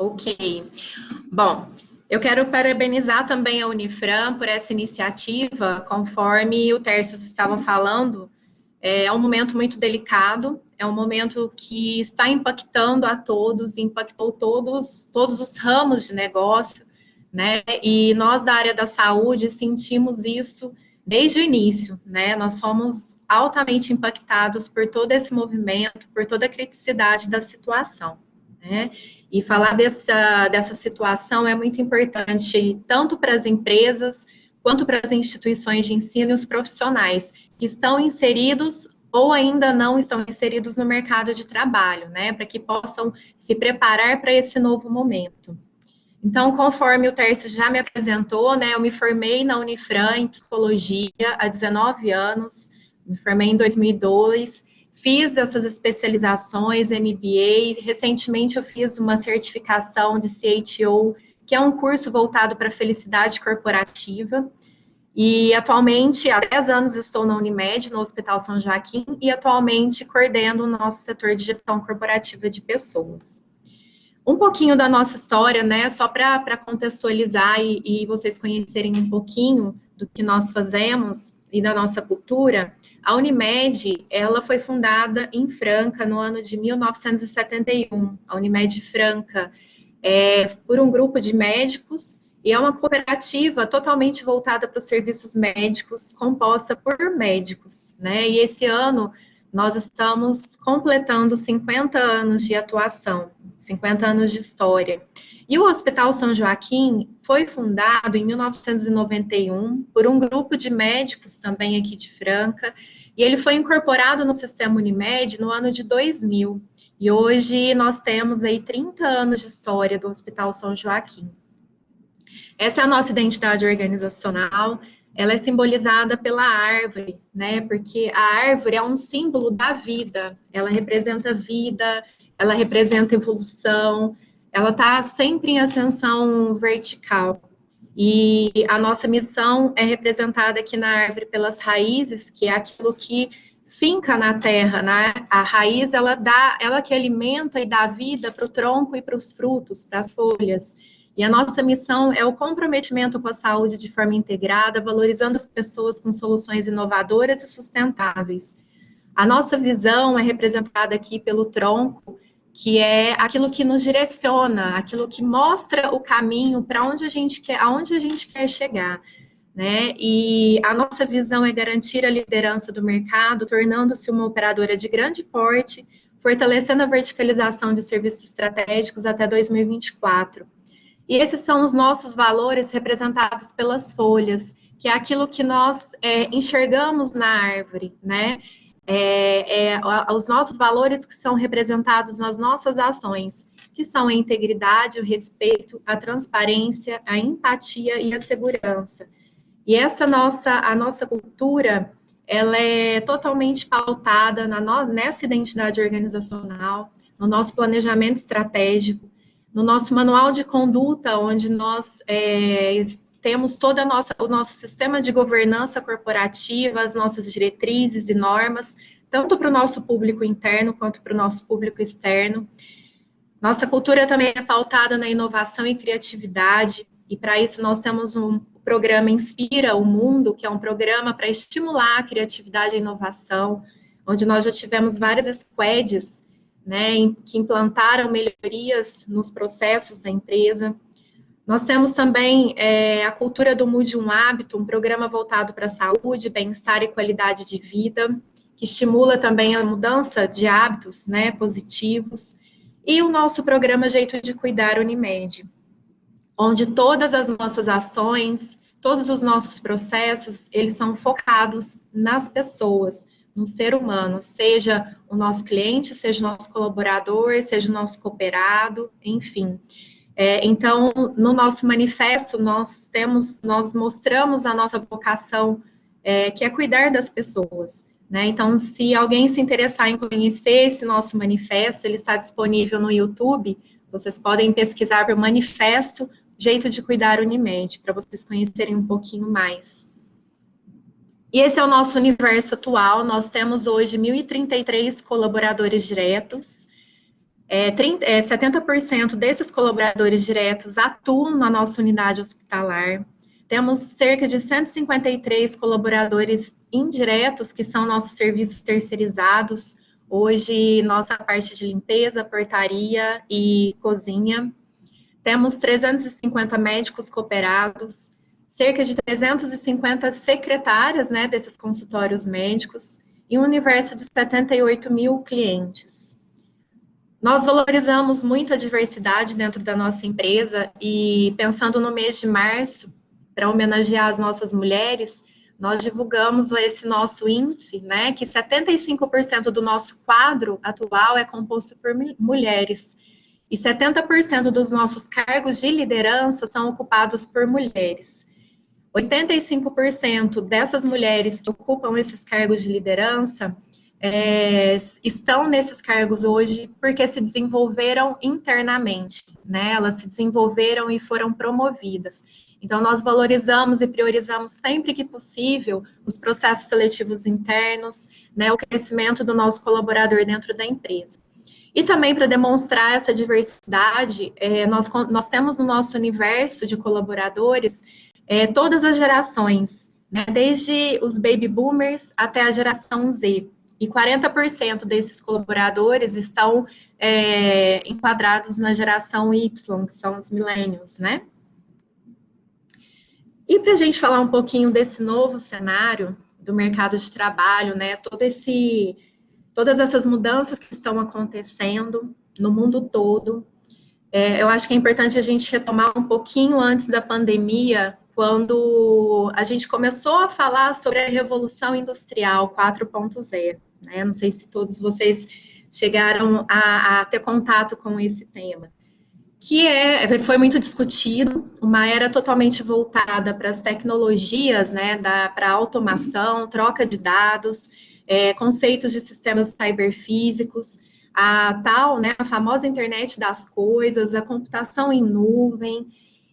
Ok. Bom, eu quero parabenizar também a Unifran por essa iniciativa, conforme o Tércio estava falando. É um momento muito delicado, é um momento que está impactando a todos, impactou todos os ramos de negócio, né? E nós da área da saúde sentimos isso desde o início, né? Nós somos altamente impactados por todo esse movimento, por toda a criticidade da situação, né? E falar dessa situação é muito importante, tanto para as empresas, quanto para as instituições de ensino e os profissionais que estão inseridos ou ainda não estão inseridos no mercado de trabalho, né? Para que possam se preparar para esse novo momento. Então, conforme o Tércio já me apresentou, né, eu me formei na Unifran em psicologia há 19 anos, me formei em 2002, fiz essas especializações, MBA, recentemente eu fiz uma certificação de CHO, que é um curso voltado para a felicidade corporativa, e atualmente, há 10 anos, estou na Unimed, no Hospital São Joaquim, e atualmente coordeno o nosso setor de gestão corporativa de pessoas. Um pouquinho da nossa história, né, só para contextualizar e vocês conhecerem um pouquinho do que nós fazemos e da nossa cultura. A Unimed, ela foi fundada em Franca no ano de 1971, a Unimed Franca, por um grupo de médicos, e é uma cooperativa totalmente voltada para os serviços médicos, composta por médicos, né, e esse ano nós estamos completando 50 anos de atuação, 50 anos de história. E o Hospital São Joaquim foi fundado em 1991 por um grupo de médicos também aqui de Franca, e ele foi incorporado no sistema Unimed no ano de 2000. E hoje nós temos aí 30 anos de história do Hospital São Joaquim. Essa é a nossa identidade organizacional. Ela é simbolizada pela árvore, né? Porque a árvore é um símbolo da vida. Ela representa vida, ela representa evolução, ela está sempre em ascensão vertical. E a nossa missão é representada aqui na árvore pelas raízes, que é aquilo que finca na terra, né? A raiz, ela que alimenta e dá vida para o tronco e para os frutos, para as folhas. E a nossa missão é o comprometimento com a saúde de forma integrada, valorizando as pessoas com soluções inovadoras e sustentáveis. A nossa visão é representada aqui pelo tronco, que é aquilo que nos direciona, aquilo que mostra o caminho para onde a gente quer, aonde a gente quer chegar, né? E a nossa visão é garantir a liderança do mercado, tornando-se uma operadora de grande porte, fortalecendo a verticalização de serviços estratégicos até 2024. E esses são os nossos valores representados pelas folhas, que é aquilo que nós enxergamos na árvore, né? Os nossos valores que são representados nas nossas ações, que são a integridade, o respeito, a transparência, a empatia e a segurança. E a nossa cultura, ela é totalmente pautada nessa identidade organizacional, no nosso planejamento estratégico, no nosso manual de conduta, onde nós temos todo o nosso sistema de governança corporativa, as nossas diretrizes e normas, tanto para o nosso público interno quanto para o nosso público externo. Nossa cultura também é pautada na inovação e criatividade, e para isso nós temos um programa Inspira o Mundo, que é um programa para estimular a criatividade e a inovação, onde nós já tivemos várias squads, né, que implantaram melhorias nos processos da empresa. Nós temos também a cultura do Mude um Hábito, um programa voltado para a saúde, bem-estar e qualidade de vida, que estimula também a mudança de hábitos, né, positivos. E o nosso programa Jeito de Cuidar Unimed, onde todas as nossas ações, todos os nossos processos, eles são focados nas pessoas, no ser humano, seja o nosso cliente, seja o nosso colaborador, seja o nosso cooperado, enfim. Então, no nosso manifesto, nós mostramos a nossa vocação, que é cuidar das pessoas, né? Então, se alguém se interessar em conhecer esse nosso manifesto, ele está disponível no YouTube, vocês podem pesquisar por Manifesto Jeito de Cuidar Unimed, para vocês conhecerem um pouquinho mais. E esse é o nosso universo atual. Nós temos hoje 1.033 colaboradores diretos. 70% desses colaboradores diretos atuam na nossa unidade hospitalar. Temos cerca de 153 colaboradores indiretos, que são nossos serviços terceirizados. Hoje, nossa parte de limpeza, portaria e cozinha. Temos 350 médicos cooperados, cerca de 350 secretárias, né, desses consultórios médicos, e um universo de 78 mil clientes. Nós valorizamos muito a diversidade dentro da nossa empresa e, pensando no mês de março, para homenagear as nossas mulheres, nós divulgamos esse nosso índice, né, que 75% do nosso quadro atual é composto por mulheres e 70% dos nossos cargos de liderança são ocupados por mulheres. 85% dessas mulheres que ocupam esses cargos de liderança estão nesses cargos hoje porque se desenvolveram internamente, né? Elas se desenvolveram e foram promovidas. Então, nós valorizamos e priorizamos sempre que possível os processos seletivos internos, né, o crescimento do nosso colaborador dentro da empresa. E também para demonstrar essa diversidade, nós temos no nosso universo de colaboradores todas as gerações, né, desde os baby boomers até a geração Z. E 40% desses colaboradores estão enquadrados na geração Y, que são os millennials, né? E para a gente falar um pouquinho desse novo cenário do mercado de trabalho, né, todas essas mudanças que estão acontecendo no mundo todo, eu acho que é importante a gente retomar um pouquinho antes da pandemia, quando a gente começou a falar sobre a Revolução Industrial 4.0, né? Não sei se todos vocês chegaram a ter contato com esse tema, que foi muito discutido, uma era totalmente voltada para as tecnologias, né, para a automação, troca de dados, conceitos de sistemas cyberfísicos, a tal, né, a famosa internet das coisas, a computação em nuvem,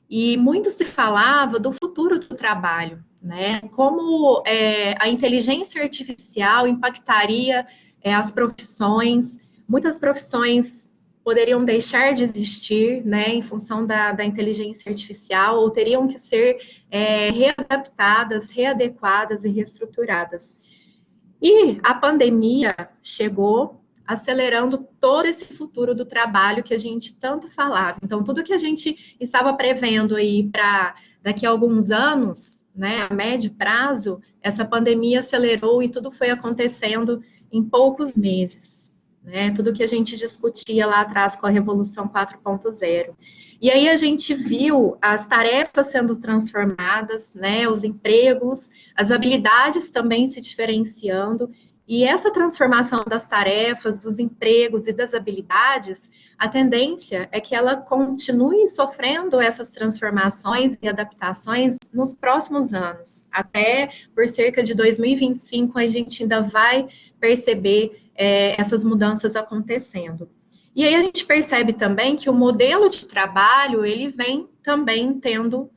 e muito se falava do futuro do trabalho, né, como a inteligência artificial impactaria as profissões, muitas profissões poderiam deixar de existir, né, em função da inteligência artificial, ou teriam que ser readaptadas, readequadas e reestruturadas. E a pandemia chegou acelerando todo esse futuro do trabalho que a gente tanto falava. Então, tudo que a gente estava prevendo aí para daqui a alguns anos, né, a médio prazo, essa pandemia acelerou e tudo foi acontecendo em poucos meses. Né, tudo que a gente discutia lá atrás com a Revolução 4.0. E aí a gente viu as tarefas sendo transformadas, né, os empregos, as habilidades também se diferenciando, e essa transformação das tarefas, dos empregos e das habilidades, a tendência é que ela continue sofrendo essas transformações e adaptações nos próximos anos. Até por cerca de 2025 a gente ainda vai perceber essas mudanças acontecendo. E aí a gente percebe também que o modelo de trabalho, ele vem também tendo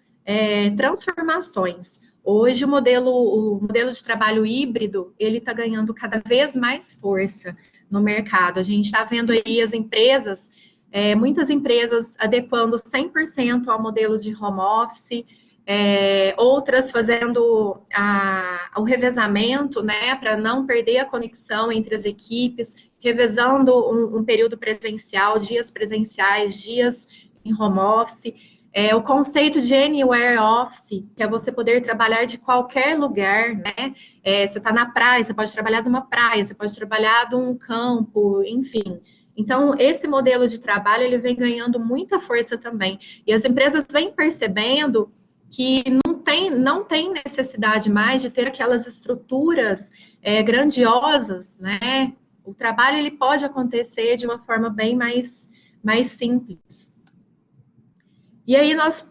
transformações. Hoje o modelo de trabalho híbrido, ele está ganhando cada vez mais força no mercado. A gente está vendo aí as empresas, muitas empresas adequando 100% ao modelo de home office, outras fazendo o revezamento, né, para não perder a conexão entre as equipes, revezando um período presencial, dias presenciais, dias em home office. O conceito de anywhere office, que é você poder trabalhar de qualquer lugar, né? Você está na praia, você pode trabalhar de uma praia, você pode trabalhar de um campo, enfim. Então, esse modelo de trabalho, ele vem ganhando muita força também. E as empresas vêm percebendo que não tem necessidade mais de ter aquelas estruturas grandiosas, né? O trabalho, ele pode acontecer de uma forma bem mais simples. E aí nós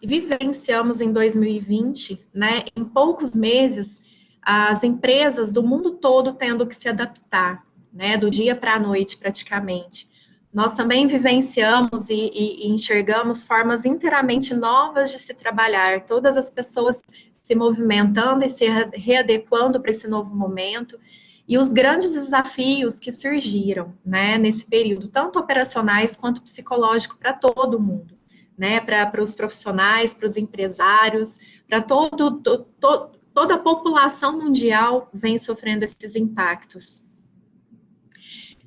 vivenciamos em 2020, né, em poucos meses, as empresas do mundo todo tendo que se adaptar, né, do dia para a noite praticamente. Nós também vivenciamos e enxergamos formas inteiramente novas de se trabalhar, todas as pessoas se movimentando e se readequando para esse novo momento. e os grandes desafios que surgiram, né, nesse período, tanto operacionais quanto psicológico para todo mundo, né, para os profissionais, para os empresários, para toda a população mundial vem sofrendo esses impactos.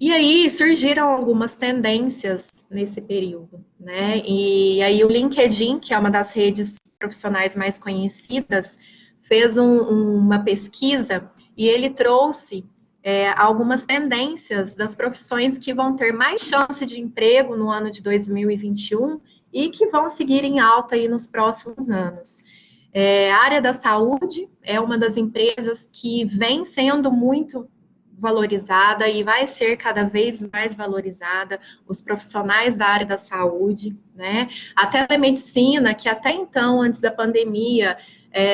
E aí surgiram algumas tendências nesse período, né? E aí o LinkedIn, que é uma das redes profissionais mais conhecidas, fez uma pesquisa e ele trouxe algumas tendências das profissões que vão ter mais chance de emprego no ano de 2021 e que vão seguir em alta aí nos próximos anos. A área da saúde é uma das empresas que vem sendo muito valorizada e vai ser cada vez mais valorizada, os profissionais da área da saúde, né? A telemedicina, que até então, antes da pandemia,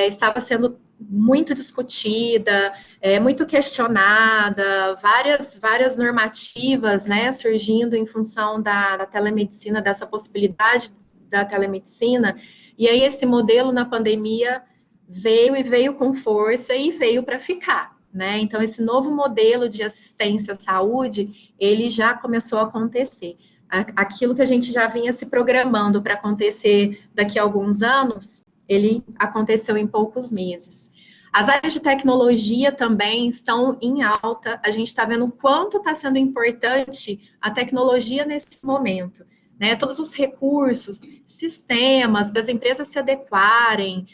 estava sendo muito discutida, muito questionada, várias normativas, né, surgindo em função da telemedicina, dessa possibilidade da telemedicina, e aí esse modelo na pandemia veio com força e veio para ficar. Né? Então, esse novo modelo de assistência à saúde, ele já começou a acontecer. Aquilo que a gente já vinha se programando para acontecer daqui a alguns anos, ele aconteceu em poucos meses. As áreas de tecnologia também estão em alta. A gente está vendo o quanto está sendo importante a tecnologia nesse momento. Né? Todos os recursos, sistemas das empresas se adequarem,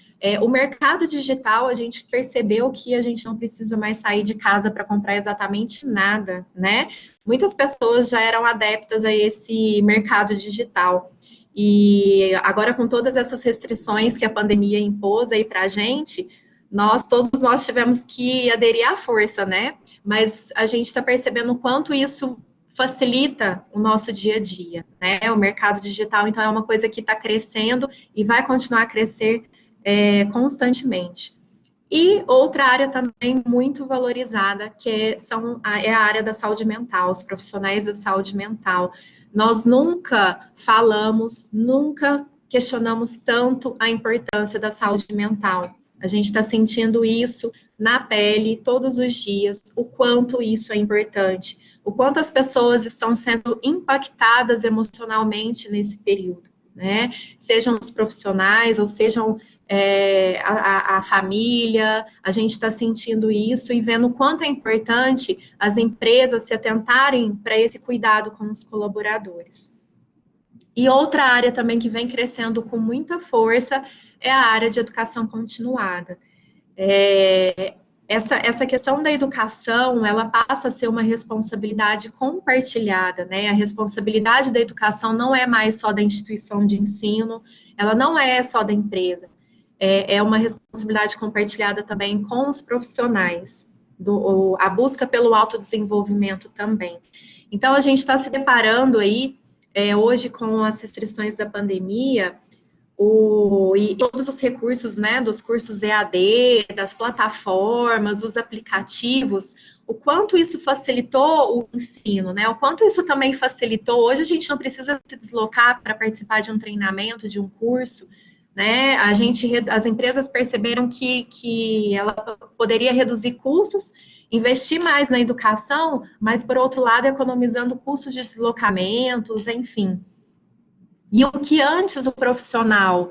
o mercado digital, a gente percebeu que a gente não precisa mais sair de casa para comprar exatamente nada, né? Muitas pessoas já eram adeptas a esse mercado digital. E agora, com todas essas restrições que a pandemia impôs aí para a gente, todos nós tivemos que aderir à força, né? Mas a gente está percebendo o quanto isso facilita o nosso dia a dia, né? O mercado digital, então, é uma coisa que está crescendo e vai continuar a crescer constantemente. E outra área também muito valorizada, que é a área da saúde mental, os profissionais da saúde mental. Nós nunca questionamos tanto a importância da saúde mental. A gente está sentindo isso na pele todos os dias, o quanto isso é importante, o quanto as pessoas estão sendo impactadas emocionalmente nesse período, né? Sejam os profissionais ou sejam a família, a gente está sentindo isso e vendo o quanto é importante as empresas se atentarem para esse cuidado com os colaboradores. E outra área também que vem crescendo com muita força é a área de educação continuada. Essa questão da educação, ela passa a ser uma responsabilidade compartilhada, né? A responsabilidade da educação não é mais só da instituição de ensino, ela não é só da empresa. É uma responsabilidade compartilhada também com os profissionais, a busca pelo autodesenvolvimento também. Então, a gente está se deparando aí, hoje, com as restrições da pandemia, e todos os recursos, né, dos cursos EAD, das plataformas, dos aplicativos, o quanto isso facilitou o ensino, né? O quanto isso também facilitou. Hoje a gente não precisa se deslocar para participar de um treinamento, de um curso, né? As empresas perceberam que ela poderia reduzir custos, investir mais na educação, mas, por outro lado, economizando custos de deslocamentos, enfim. E o que antes o profissional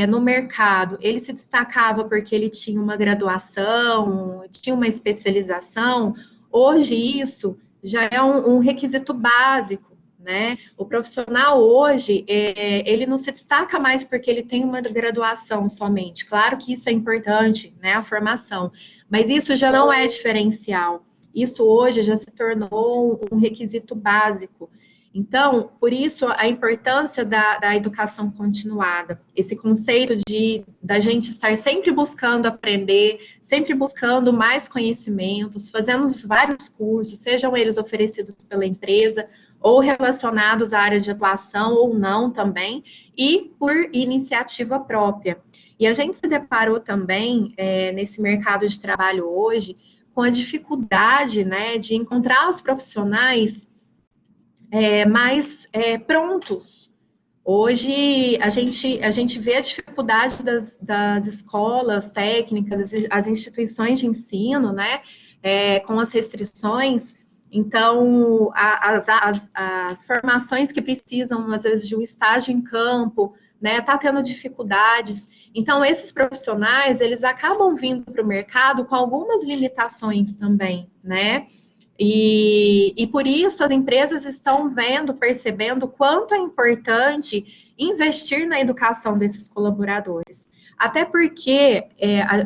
no mercado, ele se destacava porque ele tinha uma graduação, tinha uma especialização, hoje isso já é um requisito básico, né? O profissional hoje, ele não se destaca mais porque ele tem uma graduação somente. Claro que isso é importante, né, a formação, mas isso já não é diferencial. Isso hoje já se tornou um requisito básico. Então, por isso, a importância da educação continuada, esse conceito da gente estar sempre buscando aprender, sempre buscando mais conhecimentos, fazendo vários cursos, sejam eles oferecidos pela empresa ou relacionados à área de atuação ou não também, e por iniciativa própria. E a gente se deparou também, nesse mercado de trabalho hoje, com a dificuldade, né, de encontrar os profissionais mais prontos. Hoje, a gente vê a dificuldade das escolas técnicas, as instituições de ensino, né, com as restrições, então as formações que precisam, às vezes, de um estágio em campo, né, tá tendo dificuldades. Então, esses profissionais, eles acabam vindo para o mercado com algumas limitações também, né? E por isso as empresas estão vendo, percebendo quanto é importante investir na educação desses colaboradores. Até porque,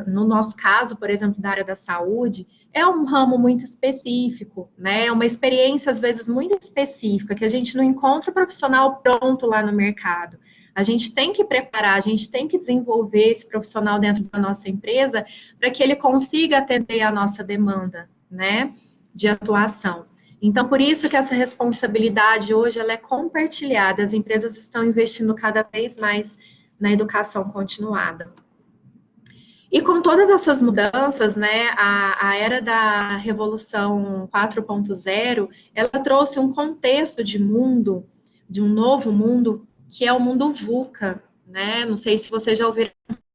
no nosso caso, por exemplo, da área da saúde, é um ramo muito específico, né? É uma experiência, às vezes, muito específica, que a gente não encontra o profissional pronto lá no mercado. A gente tem que preparar, a gente tem que desenvolver esse profissional dentro da nossa empresa para que ele consiga atender a nossa demanda, né, de atuação. Então, por isso que essa responsabilidade hoje ela é compartilhada. As empresas estão investindo cada vez mais na educação continuada. E com todas essas mudanças, né, a era da Revolução 4.0, ela trouxe um contexto de mundo, de um novo mundo, que é o mundo VUCA, né? Não sei se vocês já ouviram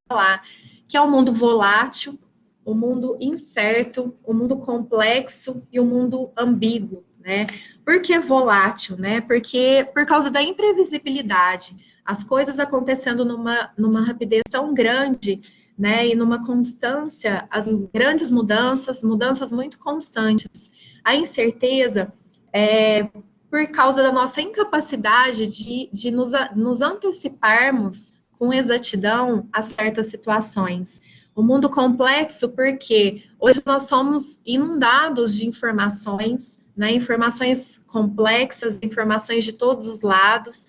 falar, que é um mundo volátil, um mundo incerto, um mundo complexo e um mundo ambíguo, né? Por que volátil, né? Porque por causa da imprevisibilidade, as coisas acontecendo numa rapidez tão grande, né? E numa constância, as grandes mudanças muito constantes. A incerteza é por causa da nossa incapacidade de nos anteciparmos com exatidão a certas situações. O mundo complexo porque hoje nós somos inundados de informações, né, informações complexas, informações de todos os lados,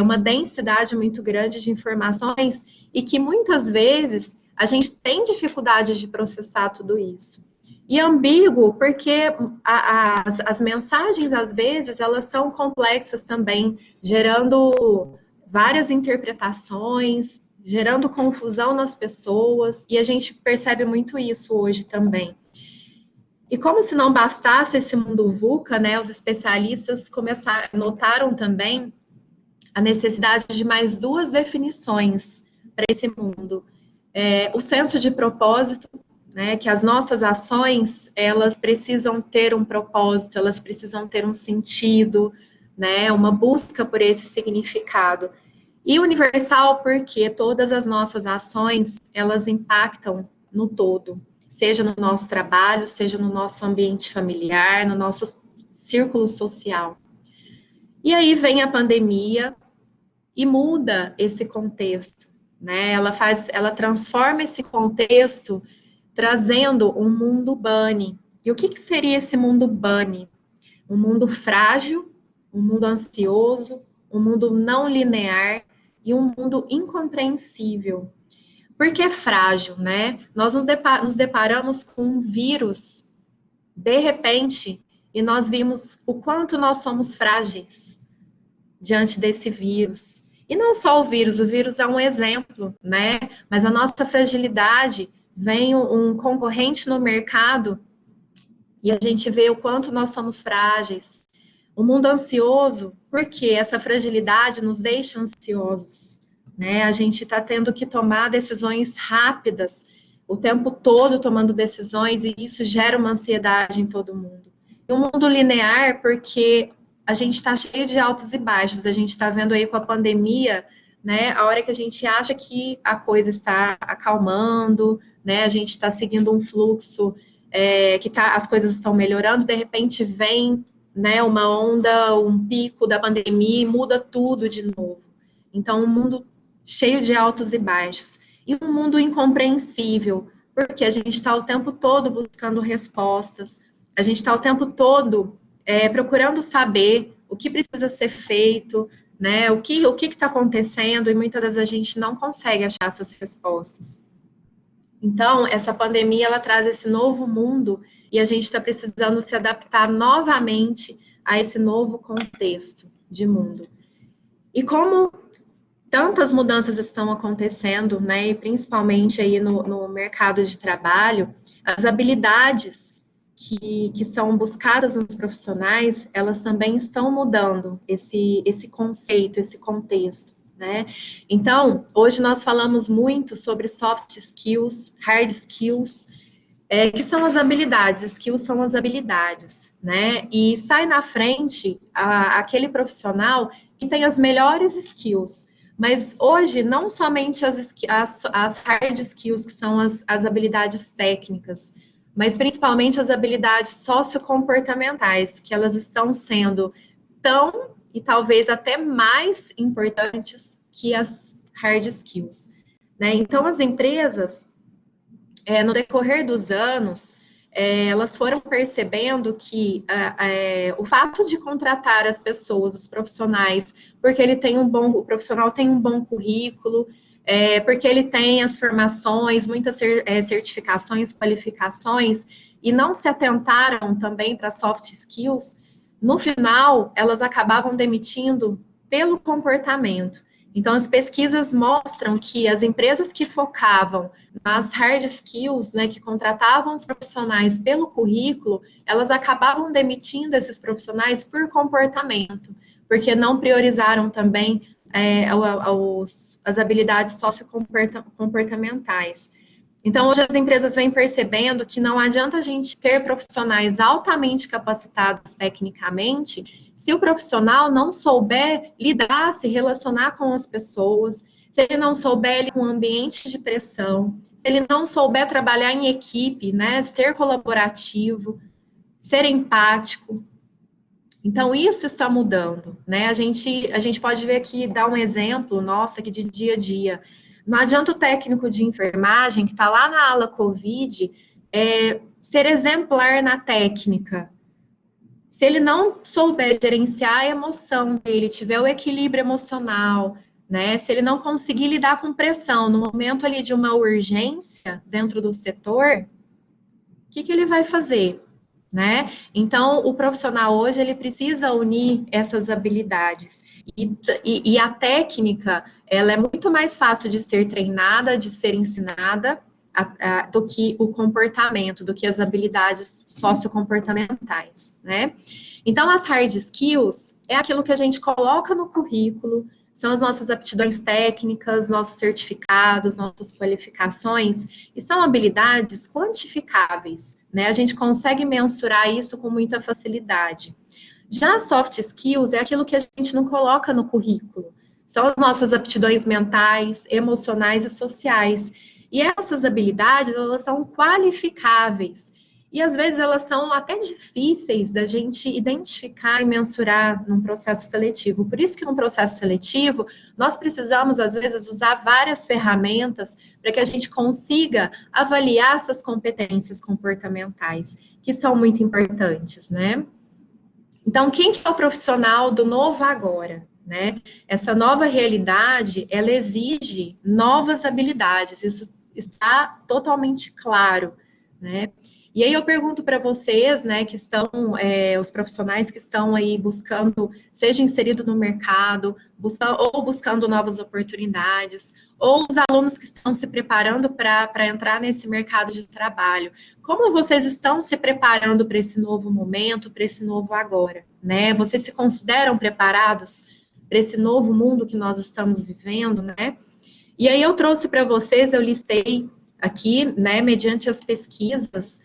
uma densidade muito grande de informações e que muitas vezes a gente tem dificuldade de processar tudo isso. E ambíguo porque as mensagens, às vezes, elas são complexas também, gerando várias interpretações, gerando confusão nas pessoas, e a gente percebe muito isso hoje também. E como se não bastasse esse mundo VUCA, né, os especialistas notaram também a necessidade de mais duas definições para esse mundo. O senso de propósito, né, que as nossas ações, elas precisam ter um propósito, elas precisam ter um sentido, né, uma busca por esse significado. E universal porque todas as nossas ações, elas impactam no todo, seja no nosso trabalho, seja no nosso ambiente familiar, no nosso círculo social. E aí vem a pandemia e muda esse contexto, né? Ela transforma esse contexto trazendo um mundo bunny. E o que seria esse mundo bunny? Um mundo frágil, um mundo ansioso, um mundo não linear e um mundo incompreensível. Por que frágil, né? Nós nos deparamos com um vírus, de repente, e nós vimos o quanto nós somos frágeis diante desse vírus. E não só o vírus é um exemplo, né? Mas a nossa fragilidade vem um concorrente no mercado e a gente vê o quanto nós somos frágeis. O mundo ansioso, porque essa fragilidade nos deixa ansiosos, né? A gente está tendo que tomar decisões rápidas, o tempo todo tomando decisões, e isso gera uma ansiedade em todo mundo. E o mundo linear, porque a gente está cheio de altos e baixos, a gente está vendo aí com a pandemia, né? A hora que a gente acha que a coisa está acalmando, né? A gente está seguindo um fluxo, as coisas estão melhorando, de repente vem, né, uma onda, um pico da pandemia e muda tudo de novo. Então, um mundo cheio de altos e baixos. E um mundo incompreensível, porque a gente está o tempo todo buscando respostas, a gente está o tempo todo procurando saber o que precisa ser feito, né, o que está acontecendo, e muitas vezes a gente não consegue achar essas respostas. Então, essa pandemia, ela traz esse novo mundo e a gente está precisando se adaptar novamente a esse novo contexto de mundo. E como tantas mudanças estão acontecendo, né, e principalmente aí no mercado de trabalho, as habilidades que são buscadas nos profissionais, elas também estão mudando esse conceito, esse contexto, né? Então, hoje nós falamos muito sobre soft skills, hard skills, que são as habilidades, skills são as habilidades, né? E sai na frente aquele profissional que tem as melhores skills. Mas hoje, não somente as hard skills, que são as habilidades técnicas, mas principalmente as habilidades sociocomportamentais, que elas estão sendo tão e talvez até mais importantes que as hard skills, né? Então, as empresas, no decorrer dos anos, elas foram percebendo que o fato de contratar as pessoas, os profissionais, porque o profissional tem um bom currículo, porque ele tem as formações, muitas certificações, qualificações, e não se atentaram também para soft skills, no final, elas acabavam demitindo pelo comportamento. Então, as pesquisas mostram que as empresas que focavam nas hard skills, né, que contratavam os profissionais pelo currículo, elas acabavam demitindo esses profissionais por comportamento, porque não priorizaram também as habilidades sociocomportamentais. Então, hoje as empresas vêm percebendo que não adianta a gente ter profissionais altamente capacitados tecnicamente se o profissional não souber lidar, se relacionar com as pessoas, se ele não souber lidar com um ambiente de pressão, se ele não souber trabalhar em equipe, né, ser colaborativo, ser empático. Então, isso está mudando, né? A gente pode ver aqui, dar um exemplo, nossa, aqui de dia a dia. Não adianta o técnico de enfermagem, que está lá na ala Covid, ser exemplar na técnica. Se ele não souber gerenciar a emoção dele, tiver o equilíbrio emocional, né? Se ele não conseguir lidar com pressão no momento ali de uma urgência dentro do setor, o que ele vai fazer? Né? Então, o profissional hoje, ele precisa unir essas habilidades. E a técnica, ela é muito mais fácil de ser treinada, de ser ensinada, do que o comportamento, do que as habilidades sociocomportamentais, né? Então, as hard skills é aquilo que a gente coloca no currículo, são as nossas aptidões técnicas, nossos certificados, nossas qualificações, e são habilidades quantificáveis, né? A gente consegue mensurar isso com muita facilidade. Já soft skills é aquilo que a gente não coloca no currículo. São as nossas aptidões mentais, emocionais e sociais. E essas habilidades, elas são qualificáveis. E às vezes elas são até difíceis da gente identificar e mensurar num processo seletivo. Por isso que num processo seletivo, nós precisamos, às vezes, usar várias ferramentas para que a gente consiga avaliar essas competências comportamentais, que são muito importantes, né? Então, quem que é o profissional do novo agora, né? Essa nova realidade, ela exige novas habilidades, isso está totalmente claro, né? E aí eu pergunto para vocês, né, que estão, os profissionais que estão aí buscando, seja inserido no mercado, ou buscando novas oportunidades, ou os alunos que estão se preparando para entrar nesse mercado de trabalho, como vocês estão se preparando para esse novo momento, para esse novo agora, né? Vocês se consideram preparados para esse novo mundo que nós estamos vivendo, né? E aí eu trouxe para vocês, eu listei aqui, né, mediante as pesquisas,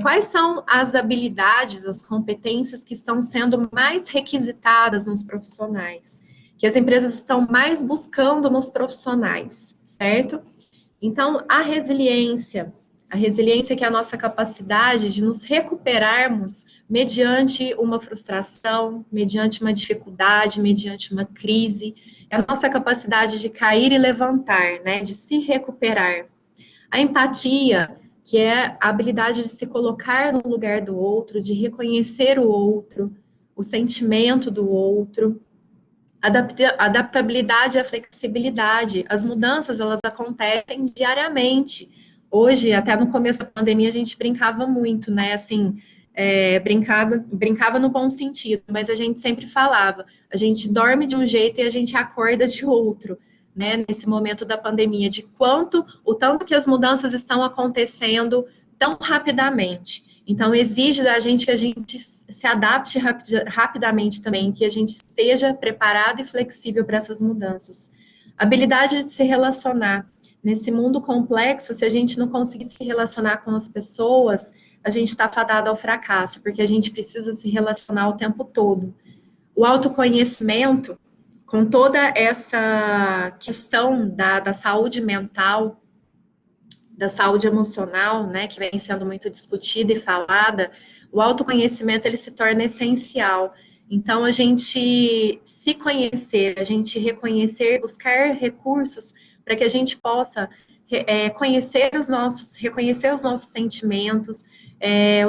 quais são as habilidades, as competências que estão sendo mais requisitadas nos profissionais, que as empresas estão mais buscando nos profissionais, certo? Então, a resiliência que é a nossa capacidade de nos recuperarmos mediante uma frustração, mediante uma dificuldade, mediante uma crise, é a nossa capacidade de cair e levantar, né, de se recuperar. A empatia, que é a habilidade de se colocar no lugar do outro, de reconhecer o outro, o sentimento do outro. Adaptabilidade e a flexibilidade. As mudanças, elas acontecem diariamente. Hoje, até no começo da pandemia, a gente brincava muito, né? Assim, brincava no bom sentido, mas a gente sempre falava, a gente dorme de um jeito e a gente acorda de outro, né? Nesse momento da pandemia, o tanto que as mudanças estão acontecendo tão rapidamente. Então, exige da gente que a gente se adapte rapidamente também, que a gente esteja preparado e flexível para essas mudanças. Habilidade de se relacionar, nesse mundo complexo, se a gente não conseguir se relacionar com as pessoas, a gente está fadado ao fracasso, porque a gente precisa se relacionar o tempo todo. O autoconhecimento, com toda essa questão da saúde mental, da saúde emocional, né, que vem sendo muito discutida e falada, o autoconhecimento ele se torna essencial. Então, a gente se conhecer, a gente reconhecer, buscar recursos para que a gente possa reconhecer os nossos sentimentos,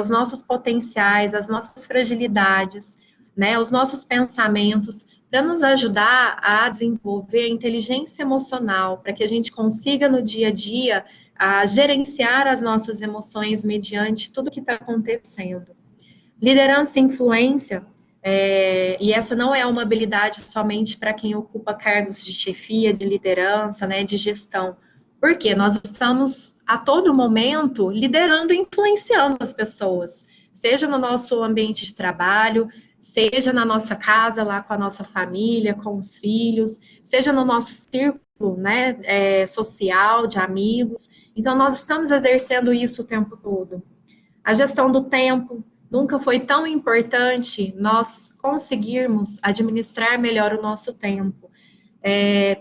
os nossos potenciais, as nossas fragilidades, né, os nossos pensamentos, para nos ajudar a desenvolver a inteligência emocional, para que a gente consiga no dia a dia a gerenciar as nossas emoções mediante tudo que está acontecendo. Liderança e influência, e essa não é uma habilidade somente para quem ocupa cargos de chefia, de liderança, né, de gestão, porque nós estamos a todo momento liderando e influenciando as pessoas, seja no nosso ambiente de trabalho, seja na nossa casa, lá com a nossa família, com os filhos, seja no nosso círculo, né, social, de amigos. Então, nós estamos exercendo isso o tempo todo. A gestão do tempo, nunca foi tão importante nós conseguirmos administrar melhor o nosso tempo.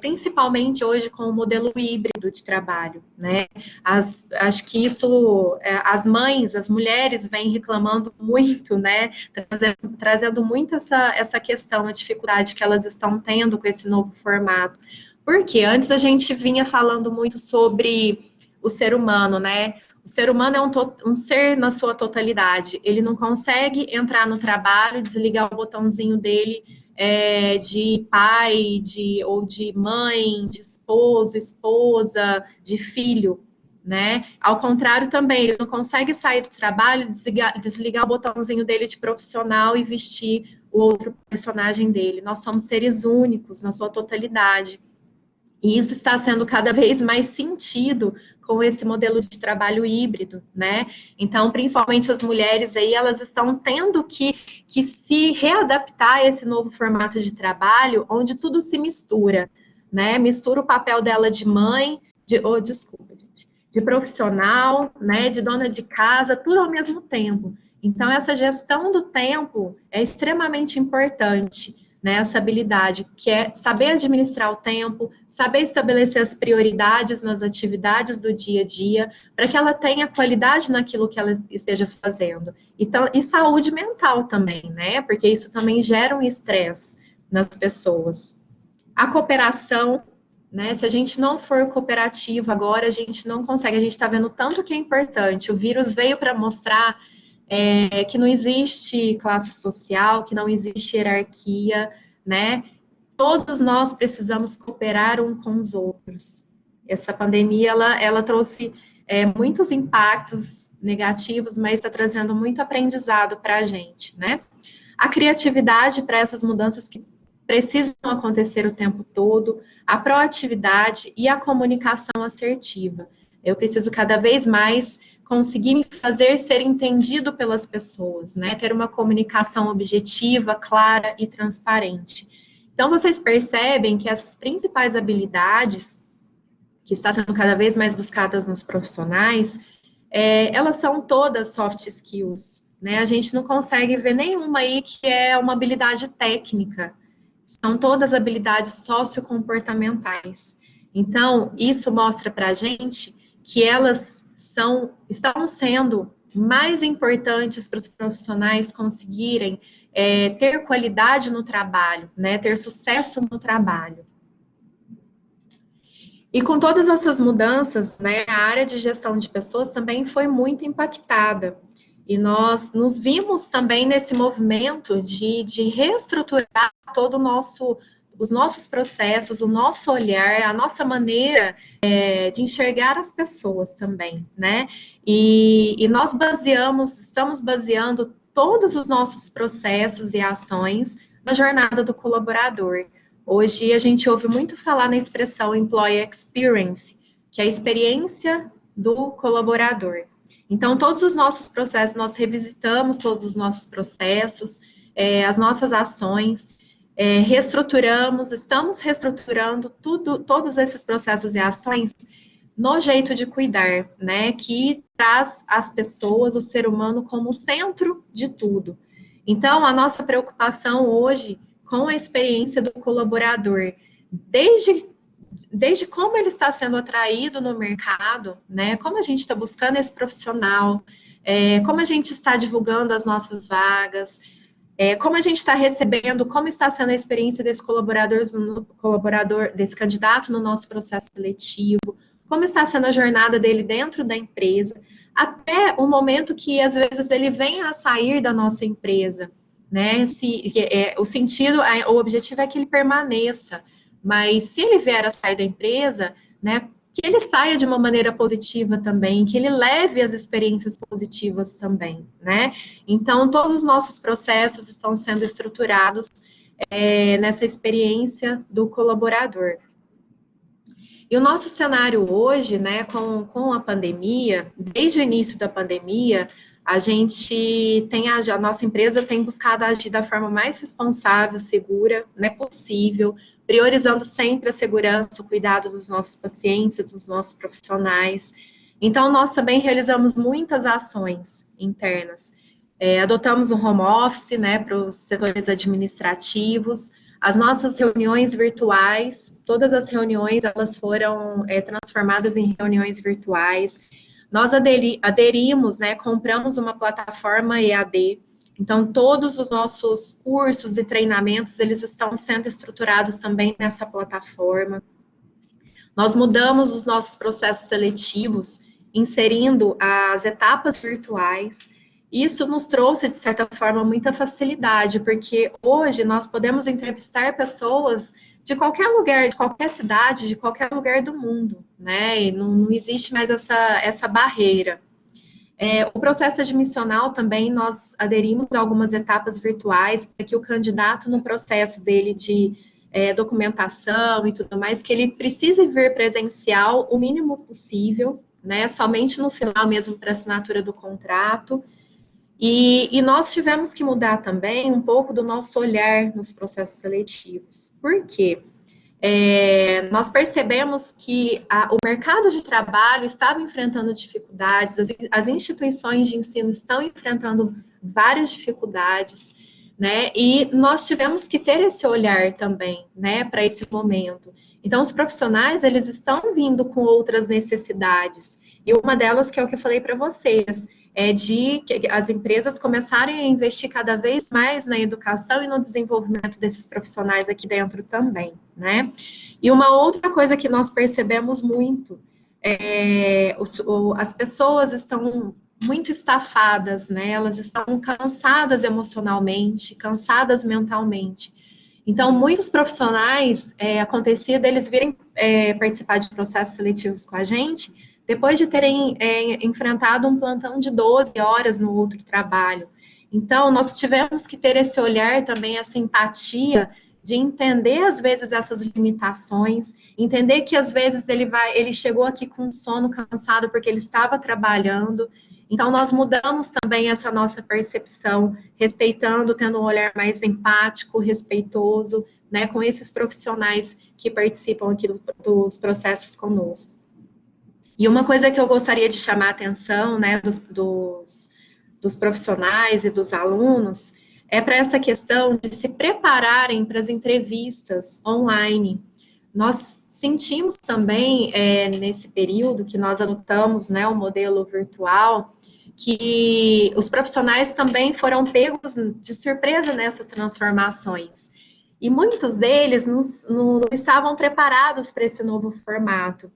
Principalmente hoje com o modelo híbrido de trabalho, né? Acho que isso, as mães, as mulheres vêm reclamando muito, né? Trazendo muito essa questão, a dificuldade que elas estão tendo com esse novo formato. Porque antes a gente vinha falando muito sobre o ser humano, né? O ser humano é um ser na sua totalidade. Ele não consegue entrar no trabalho, desligar o botãozinho dele de pai, ou de mãe, de esposo, esposa, de filho, né? Ao contrário também, ele não consegue sair do trabalho, desligar o botãozinho dele de profissional e vestir o outro personagem dele. Nós somos seres únicos na sua totalidade. E isso está sendo cada vez mais sentido com esse modelo de trabalho híbrido, né? Então, principalmente as mulheres aí, elas estão tendo que se readaptar a esse novo formato de trabalho, onde tudo se mistura, né? Mistura o papel dela de mãe, de profissional, né? De dona de casa, tudo ao mesmo tempo. Então, essa gestão do tempo é extremamente importante, né? Essa habilidade, que é saber administrar o tempo, saber estabelecer as prioridades nas atividades do dia a dia, para que ela tenha qualidade naquilo que ela esteja fazendo. Então, e saúde mental também, né? Porque isso também gera um estresse nas pessoas. A cooperação, né? Se a gente não for cooperativo agora, a gente não consegue. A gente está vendo tanto que é importante. O vírus veio para mostrar que não existe classe social, que não existe hierarquia, né? Todos nós precisamos cooperar uns com os outros. Essa pandemia, ela trouxe muitos impactos negativos, mas está trazendo muito aprendizado para a gente, né? A criatividade para essas mudanças que precisam acontecer o tempo todo, a proatividade e a comunicação assertiva. Eu preciso cada vez mais conseguir me fazer ser entendido pelas pessoas, né? Ter uma comunicação objetiva, clara e transparente. Então, vocês percebem que essas principais habilidades que estão sendo cada vez mais buscadas nos profissionais, elas são todas soft skills, né? A gente não consegue ver nenhuma aí que é uma habilidade técnica. São todas habilidades sociocomportamentais. Então, isso mostra para a gente que elas estão sendo mais importantes para os profissionais conseguirem ter qualidade no trabalho, né, ter sucesso no trabalho. E com todas essas mudanças, né, a área de gestão de pessoas também foi muito impactada. E nós nos vimos também nesse movimento de reestruturar todo os nossos processos, o nosso olhar, a nossa maneira de enxergar as pessoas também, né? E nós estamos baseando todos os nossos processos e ações na jornada do colaborador. Hoje a gente ouve muito falar na expressão employee experience, que é a experiência do colaborador. Então, todos os nossos processos, nós revisitamos todos os nossos processos, as nossas ações, estamos reestruturando todos esses processos e ações no jeito de cuidar, né? Que traz as pessoas, o ser humano, como centro de tudo. Então, a nossa preocupação hoje com a experiência do colaborador, desde como ele está sendo atraído no mercado, né? Como a gente está buscando esse profissional, como a gente está divulgando as nossas vagas, como a gente está recebendo, como está sendo a experiência desse colaborador, desse candidato no nosso processo seletivo, como está sendo a jornada dele dentro da empresa, até o momento que às vezes ele venha a sair da nossa empresa, né? O objetivo é que ele permaneça, mas se ele vier a sair da empresa, né? Que ele saia de uma maneira positiva também, que ele leve as experiências positivas também, né? Então, todos os nossos processos estão sendo estruturados nessa experiência do colaborador. E o nosso cenário hoje, né, com a pandemia, desde o início da pandemia, a nossa empresa tem buscado agir da forma mais responsável, segura, né, possível, priorizando sempre a segurança, o cuidado dos nossos pacientes, dos nossos profissionais. Então, nós também realizamos muitas ações internas. Adotamos o home office, né, para os setores administrativos, as nossas reuniões virtuais, todas as reuniões, elas foram transformadas em reuniões virtuais. Nós aderimos, né, compramos uma plataforma EAD, então todos os nossos cursos e treinamentos, eles estão sendo estruturados também nessa plataforma. Nós mudamos os nossos processos seletivos, inserindo as etapas virtuais. Isso nos trouxe, de certa forma, muita facilidade, porque hoje nós podemos entrevistar pessoas de qualquer lugar, de qualquer cidade, de qualquer lugar do mundo, né? E não existe mais essa barreira. O processo admissional também, nós aderimos a algumas etapas virtuais para que o candidato, no processo dele de documentação e tudo mais, que ele precise vir presencial o mínimo possível, né? Somente no final mesmo para assinatura do contrato. E nós tivemos que mudar também um pouco do nosso olhar nos processos seletivos. Por quê? Nós percebemos que o mercado de trabalho estava enfrentando dificuldades, as instituições de ensino estão enfrentando várias dificuldades, né? E nós tivemos que ter esse olhar também, né, para esse momento. Então, os profissionais, eles estão vindo com outras necessidades. E uma delas, que é o que eu falei para vocês, de que as empresas começarem a investir cada vez mais na educação e no desenvolvimento desses profissionais aqui dentro também, né? E uma outra coisa que nós percebemos muito, as pessoas estão muito estafadas, né? Elas estão cansadas emocionalmente, cansadas mentalmente. Então, muitos profissionais, acontecia deles virem participar de processos seletivos com a gente, depois de terem enfrentado um plantão de 12 horas no outro trabalho. Então, nós tivemos que ter esse olhar também, essa empatia, de entender, às vezes, essas limitações, entender que, às vezes, ele chegou aqui com sono, cansado, porque ele estava trabalhando. Então, nós mudamos também essa nossa percepção, respeitando, tendo um olhar mais empático, respeitoso, né, com esses profissionais que participam aqui dos processos conosco. E uma coisa que eu gostaria de chamar a atenção, né, dos profissionais e dos alunos, é para essa questão de se prepararem para as entrevistas online. Nós sentimos também, nesse período que nós adotamos, né, o modelo virtual, que os profissionais também foram pegos de surpresa nessas transformações. E muitos deles não estavam preparados para esse novo formato.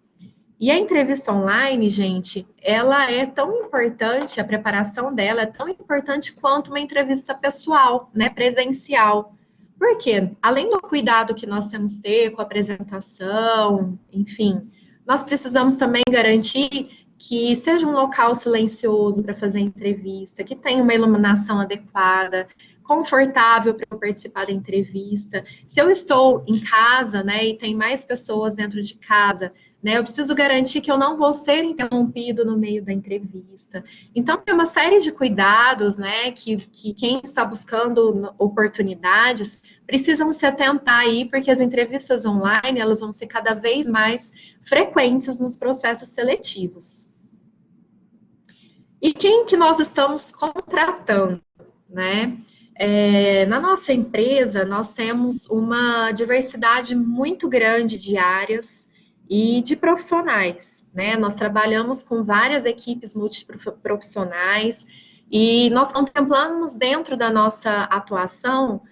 E a entrevista online, gente, ela é tão importante, a preparação dela é tão importante quanto uma entrevista pessoal, né, presencial. Por quê? Além do cuidado que nós temos que ter com a apresentação, enfim, nós precisamos também garantir que seja um local silencioso para fazer a entrevista, que tenha uma iluminação adequada, confortável para eu participar da entrevista. Se eu estou em casa, né, e tem mais pessoas dentro de casa, né? Eu preciso garantir que eu não vou ser interrompido no meio da entrevista. Então, tem uma série de cuidados, né, que quem está buscando oportunidades precisam se atentar aí, porque as entrevistas online, elas vão ser cada vez mais frequentes nos processos seletivos. E quem que nós estamos contratando, né? Na nossa empresa, nós temos uma diversidade muito grande de áreas e de profissionais, né? Nós trabalhamos com várias equipes multiprofissionais e nós contemplamos dentro da nossa atuação,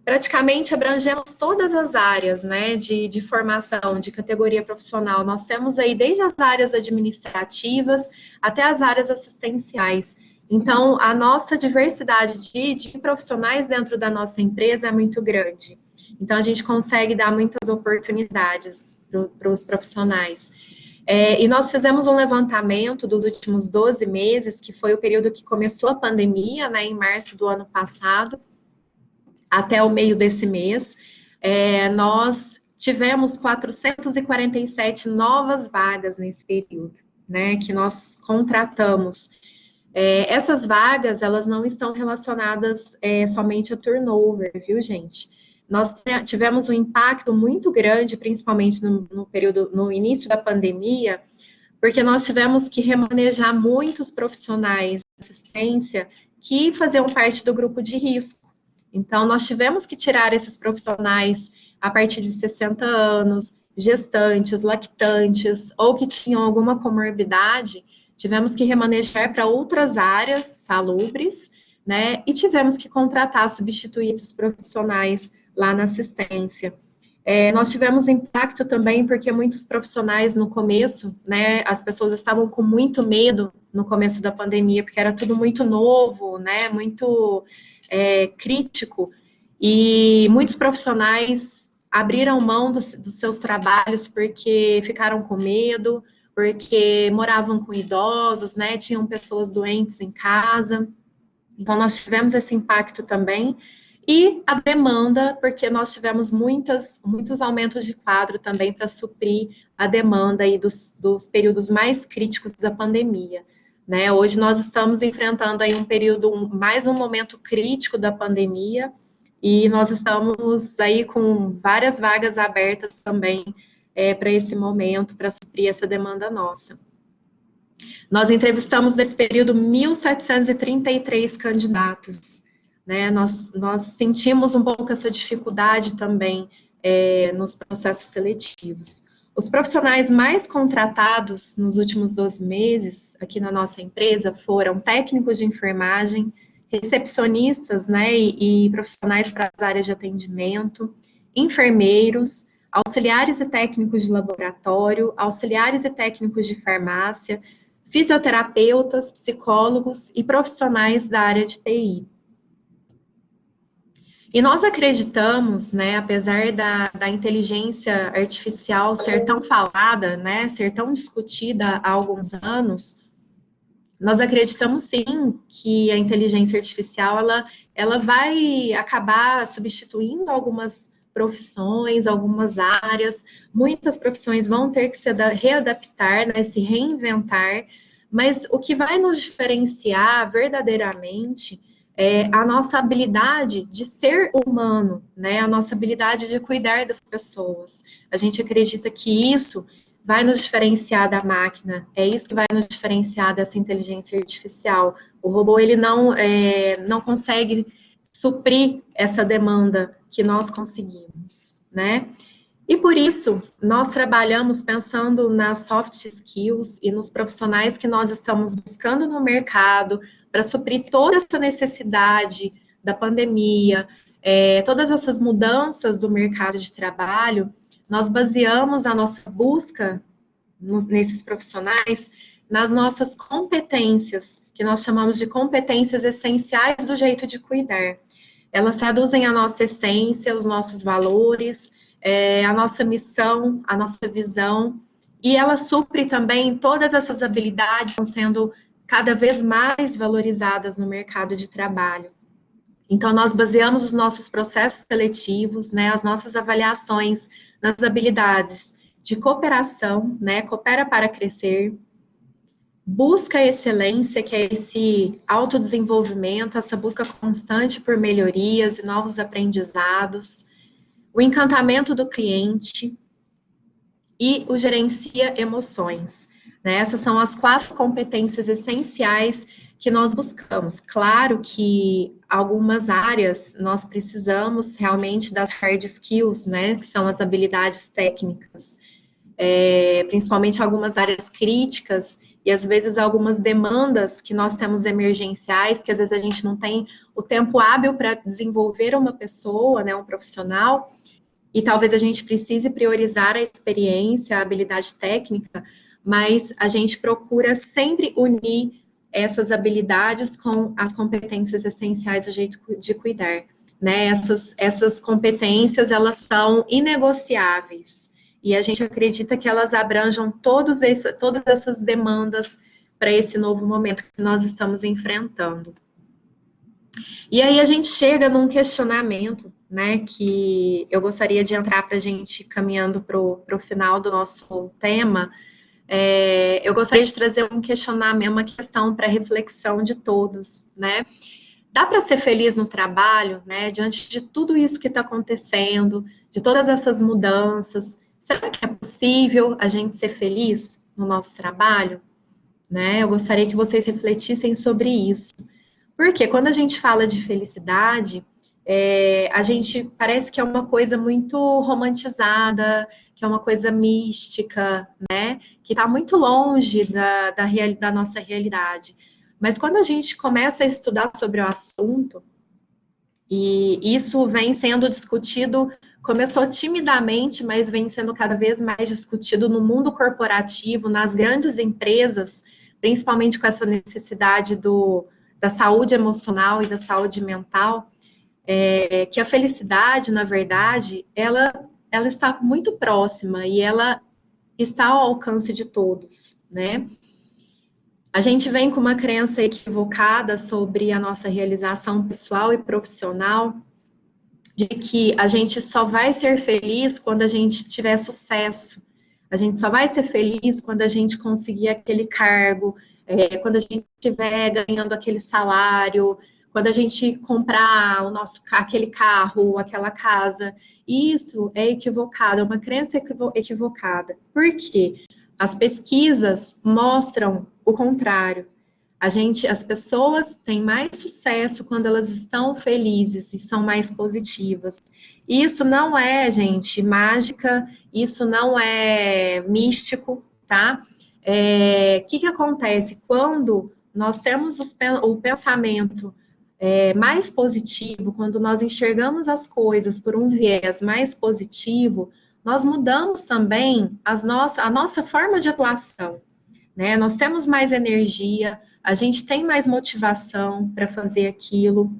praticamente abrangemos todas as áreas, né, de formação, de categoria profissional. Nós temos aí desde as áreas administrativas até as áreas assistenciais. Então, a nossa diversidade de profissionais dentro da nossa empresa é muito grande. Então, a gente consegue dar muitas oportunidades para os profissionais. E nós fizemos um levantamento dos últimos 12 meses, que foi o período que começou a pandemia, né, em março do ano passado, até o meio desse mês. Nós tivemos 447 novas vagas nesse período, né, que nós contratamos. Essas vagas, elas não estão relacionadas somente a turnover, viu, gente? Nós tivemos um impacto muito grande, principalmente no início da pandemia, porque nós tivemos que remanejar muitos profissionais de assistência que faziam parte do grupo de risco. Então, nós tivemos que tirar esses profissionais a partir de 60 anos, gestantes, lactantes, ou que tinham alguma comorbidade, tivemos que remanejar para outras áreas salubres, né? E tivemos que contratar, substituir esses profissionais lá na assistência. Nós tivemos impacto também porque muitos profissionais no começo, né, as pessoas estavam com muito medo no começo da pandemia, porque era tudo muito novo, né, muito crítico, e muitos profissionais abriram mão dos seus trabalhos porque ficaram com medo, porque moravam com idosos, né, tinham pessoas doentes em casa. Então, nós tivemos esse impacto também. E a demanda, porque nós tivemos muitos aumentos de quadro também para suprir a demanda aí dos períodos mais críticos da pandemia. Né? Hoje nós estamos enfrentando aí um período, mais um momento crítico da pandemia, e nós estamos aí com várias vagas abertas também para esse momento, para suprir essa demanda nossa. Nós entrevistamos nesse período 1.733 candidatos, né? Nós sentimos um pouco essa dificuldade também nos processos seletivos. Os profissionais mais contratados nos últimos 12 meses aqui na nossa empresa foram técnicos de enfermagem, recepcionistas, né, e profissionais para as áreas de atendimento, enfermeiros, auxiliares e técnicos de laboratório, auxiliares e técnicos de farmácia, fisioterapeutas, psicólogos e profissionais da área de TI. E nós acreditamos, né, apesar da inteligência artificial ser tão falada, né, ser tão discutida há alguns anos, nós acreditamos sim que a inteligência artificial ela vai acabar substituindo algumas profissões, algumas áreas, muitas profissões vão ter que se readaptar, né, se reinventar, mas o que vai nos diferenciar verdadeiramente é a nossa habilidade de ser humano, né, a nossa habilidade de cuidar das pessoas. A gente acredita que isso vai nos diferenciar da máquina, é isso que vai nos diferenciar dessa inteligência artificial. O robô, ele não consegue suprir essa demanda que nós conseguimos, né? E por isso, nós trabalhamos pensando nas soft skills e nos profissionais que nós estamos buscando no mercado para suprir toda essa necessidade da pandemia, todas essas mudanças do mercado de trabalho. Nós baseamos a nossa busca nesses profissionais nas nossas competências, que nós chamamos de competências essenciais do jeito de cuidar. Elas traduzem a nossa essência, os nossos valores, a nossa missão, a nossa visão, e ela supre também todas essas habilidades que estão sendo cada vez mais valorizadas no mercado de trabalho. Então, nós baseamos os nossos processos seletivos, né, as nossas avaliações nas habilidades de cooperação, né? Coopera para crescer, busca a excelência, que é esse autodesenvolvimento, essa busca constante por melhorias e novos aprendizados, o encantamento do cliente e o gerencia emoções, né? Essas são as 4 competências essenciais que nós buscamos. Claro que algumas áreas nós precisamos realmente das hard skills, né? Que são as habilidades técnicas, principalmente algumas áreas críticas e às vezes algumas demandas que nós temos emergenciais, que às vezes a gente não tem o tempo hábil para desenvolver uma pessoa, né, um profissional, e talvez a gente precise priorizar a experiência, a habilidade técnica, mas a gente procura sempre unir essas habilidades com as competências essenciais do jeito de cuidar, né? Essas competências, elas são inegociáveis, e a gente acredita que elas abranjam todas essas demandas para esse novo momento que nós estamos enfrentando. E aí a gente chega num questionamento, né, que eu gostaria de entrar para a gente caminhando para o final do nosso tema. Eu gostaria de trazer um questionamento, uma questão para reflexão de todos, né? Dá para ser feliz no trabalho, né? Diante de tudo isso que está acontecendo, de todas essas mudanças, será que é possível a gente ser feliz no nosso trabalho? Né? Eu gostaria que vocês refletissem sobre isso. Porque quando a gente fala de felicidade, a gente parece que é uma coisa muito romantizada, que é uma coisa mística, né? Que está muito longe da nossa realidade. Mas quando a gente começa a estudar sobre o assunto, e isso vem sendo discutido, começou timidamente, mas vem sendo cada vez mais discutido no mundo corporativo, nas grandes empresas, principalmente com essa necessidade da saúde emocional e da saúde mental, que a felicidade, na verdade, ela está muito próxima e ela está ao alcance de todos, né? A gente vem com uma crença equivocada sobre a nossa realização pessoal e profissional, de que a gente só vai ser feliz quando a gente tiver sucesso. A gente só vai ser feliz quando a gente conseguir aquele cargo, quando a gente estiver ganhando aquele salário, quando a gente comprar aquele carro, aquela casa. Isso é equivocado, é uma crença equivocada. Por quê? As pesquisas mostram o contrário. As pessoas têm mais sucesso quando elas estão felizes e são mais positivas. Isso não é, gente, mágica, isso não é místico, tá? Que acontece? Quando nós temos o pensamento mais positivo, quando nós enxergamos as coisas por um viés mais positivo, nós mudamos também a nossa forma de atuação, né? Nós temos mais energia, a gente tem mais motivação para fazer aquilo,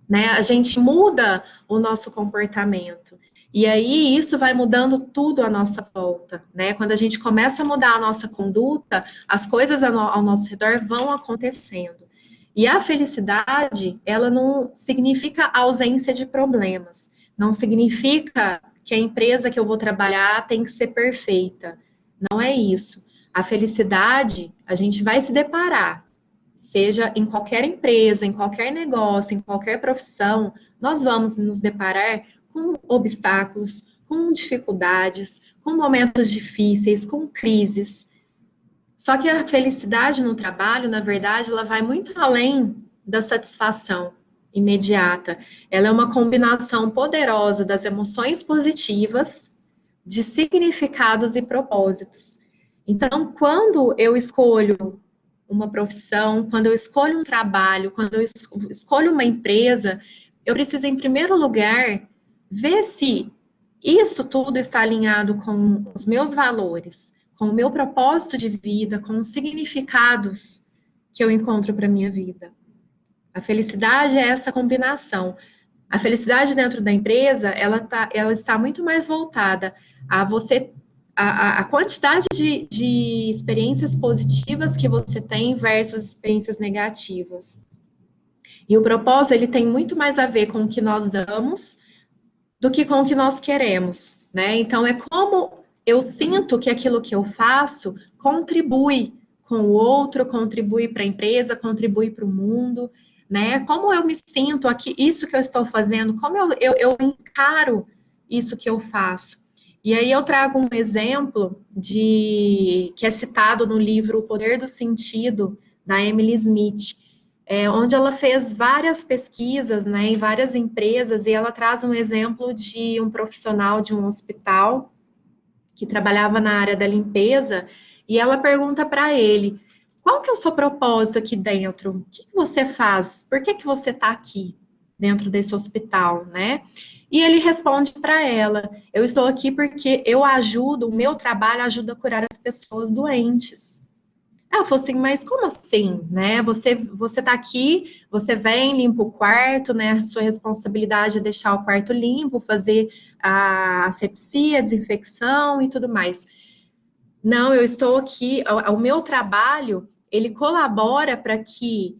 né? A gente muda o nosso comportamento. E aí isso vai mudando tudo à nossa volta, né? Quando a gente começa a mudar a nossa conduta, as coisas ao nosso redor vão acontecendo. E a felicidade, ela não significa ausência de problemas, não significa que a empresa que eu vou trabalhar tem que ser perfeita. Não é isso. A felicidade, a gente vai se deparar, seja em qualquer empresa, em qualquer negócio, em qualquer profissão, nós vamos nos deparar com obstáculos, com dificuldades, com momentos difíceis, com crises. Só que a felicidade no trabalho, na verdade, ela vai muito além da satisfação imediata. Ela é uma combinação poderosa das emoções positivas, de significados e propósitos. Então, quando eu escolho uma profissão, quando eu escolho um trabalho, quando eu escolho uma empresa, eu preciso, em primeiro lugar, ver se isso tudo está alinhado com os meus valores, com o meu propósito de vida, com os significados que eu encontro para a minha vida. A felicidade é essa combinação. A felicidade dentro da empresa, ela está muito mais voltada a você, a quantidade de experiências positivas que você tem versus experiências negativas. E o propósito, ele tem muito mais a ver com o que nós damos do que com o que nós queremos, né? Então, é como eu sinto que aquilo que eu faço contribui com o outro, contribui para a empresa, contribui para o mundo, né? Como eu me sinto aqui, isso que eu estou fazendo, como eu encaro isso que eu faço. E aí eu trago um exemplo que é citado no livro O Poder do Sentido, da Emily Smith, onde ela fez várias pesquisas, né, em várias empresas, e ela traz um exemplo de um profissional de um hospital que trabalhava na área da limpeza, e ela pergunta para ele: qual que é o seu propósito aqui dentro? O que que você faz? Por que que você está aqui dentro desse hospital, né? E ele responde para ela: eu estou aqui porque eu ajudo, o meu trabalho ajuda a curar as pessoas doentes. Ela falou assim, mas como assim, né? Você tá aqui, você vem, limpa o quarto, né? Sua responsabilidade é deixar o quarto limpo, fazer a asepsia, a desinfecção e tudo mais. Não, eu estou aqui, o meu trabalho, ele colabora para que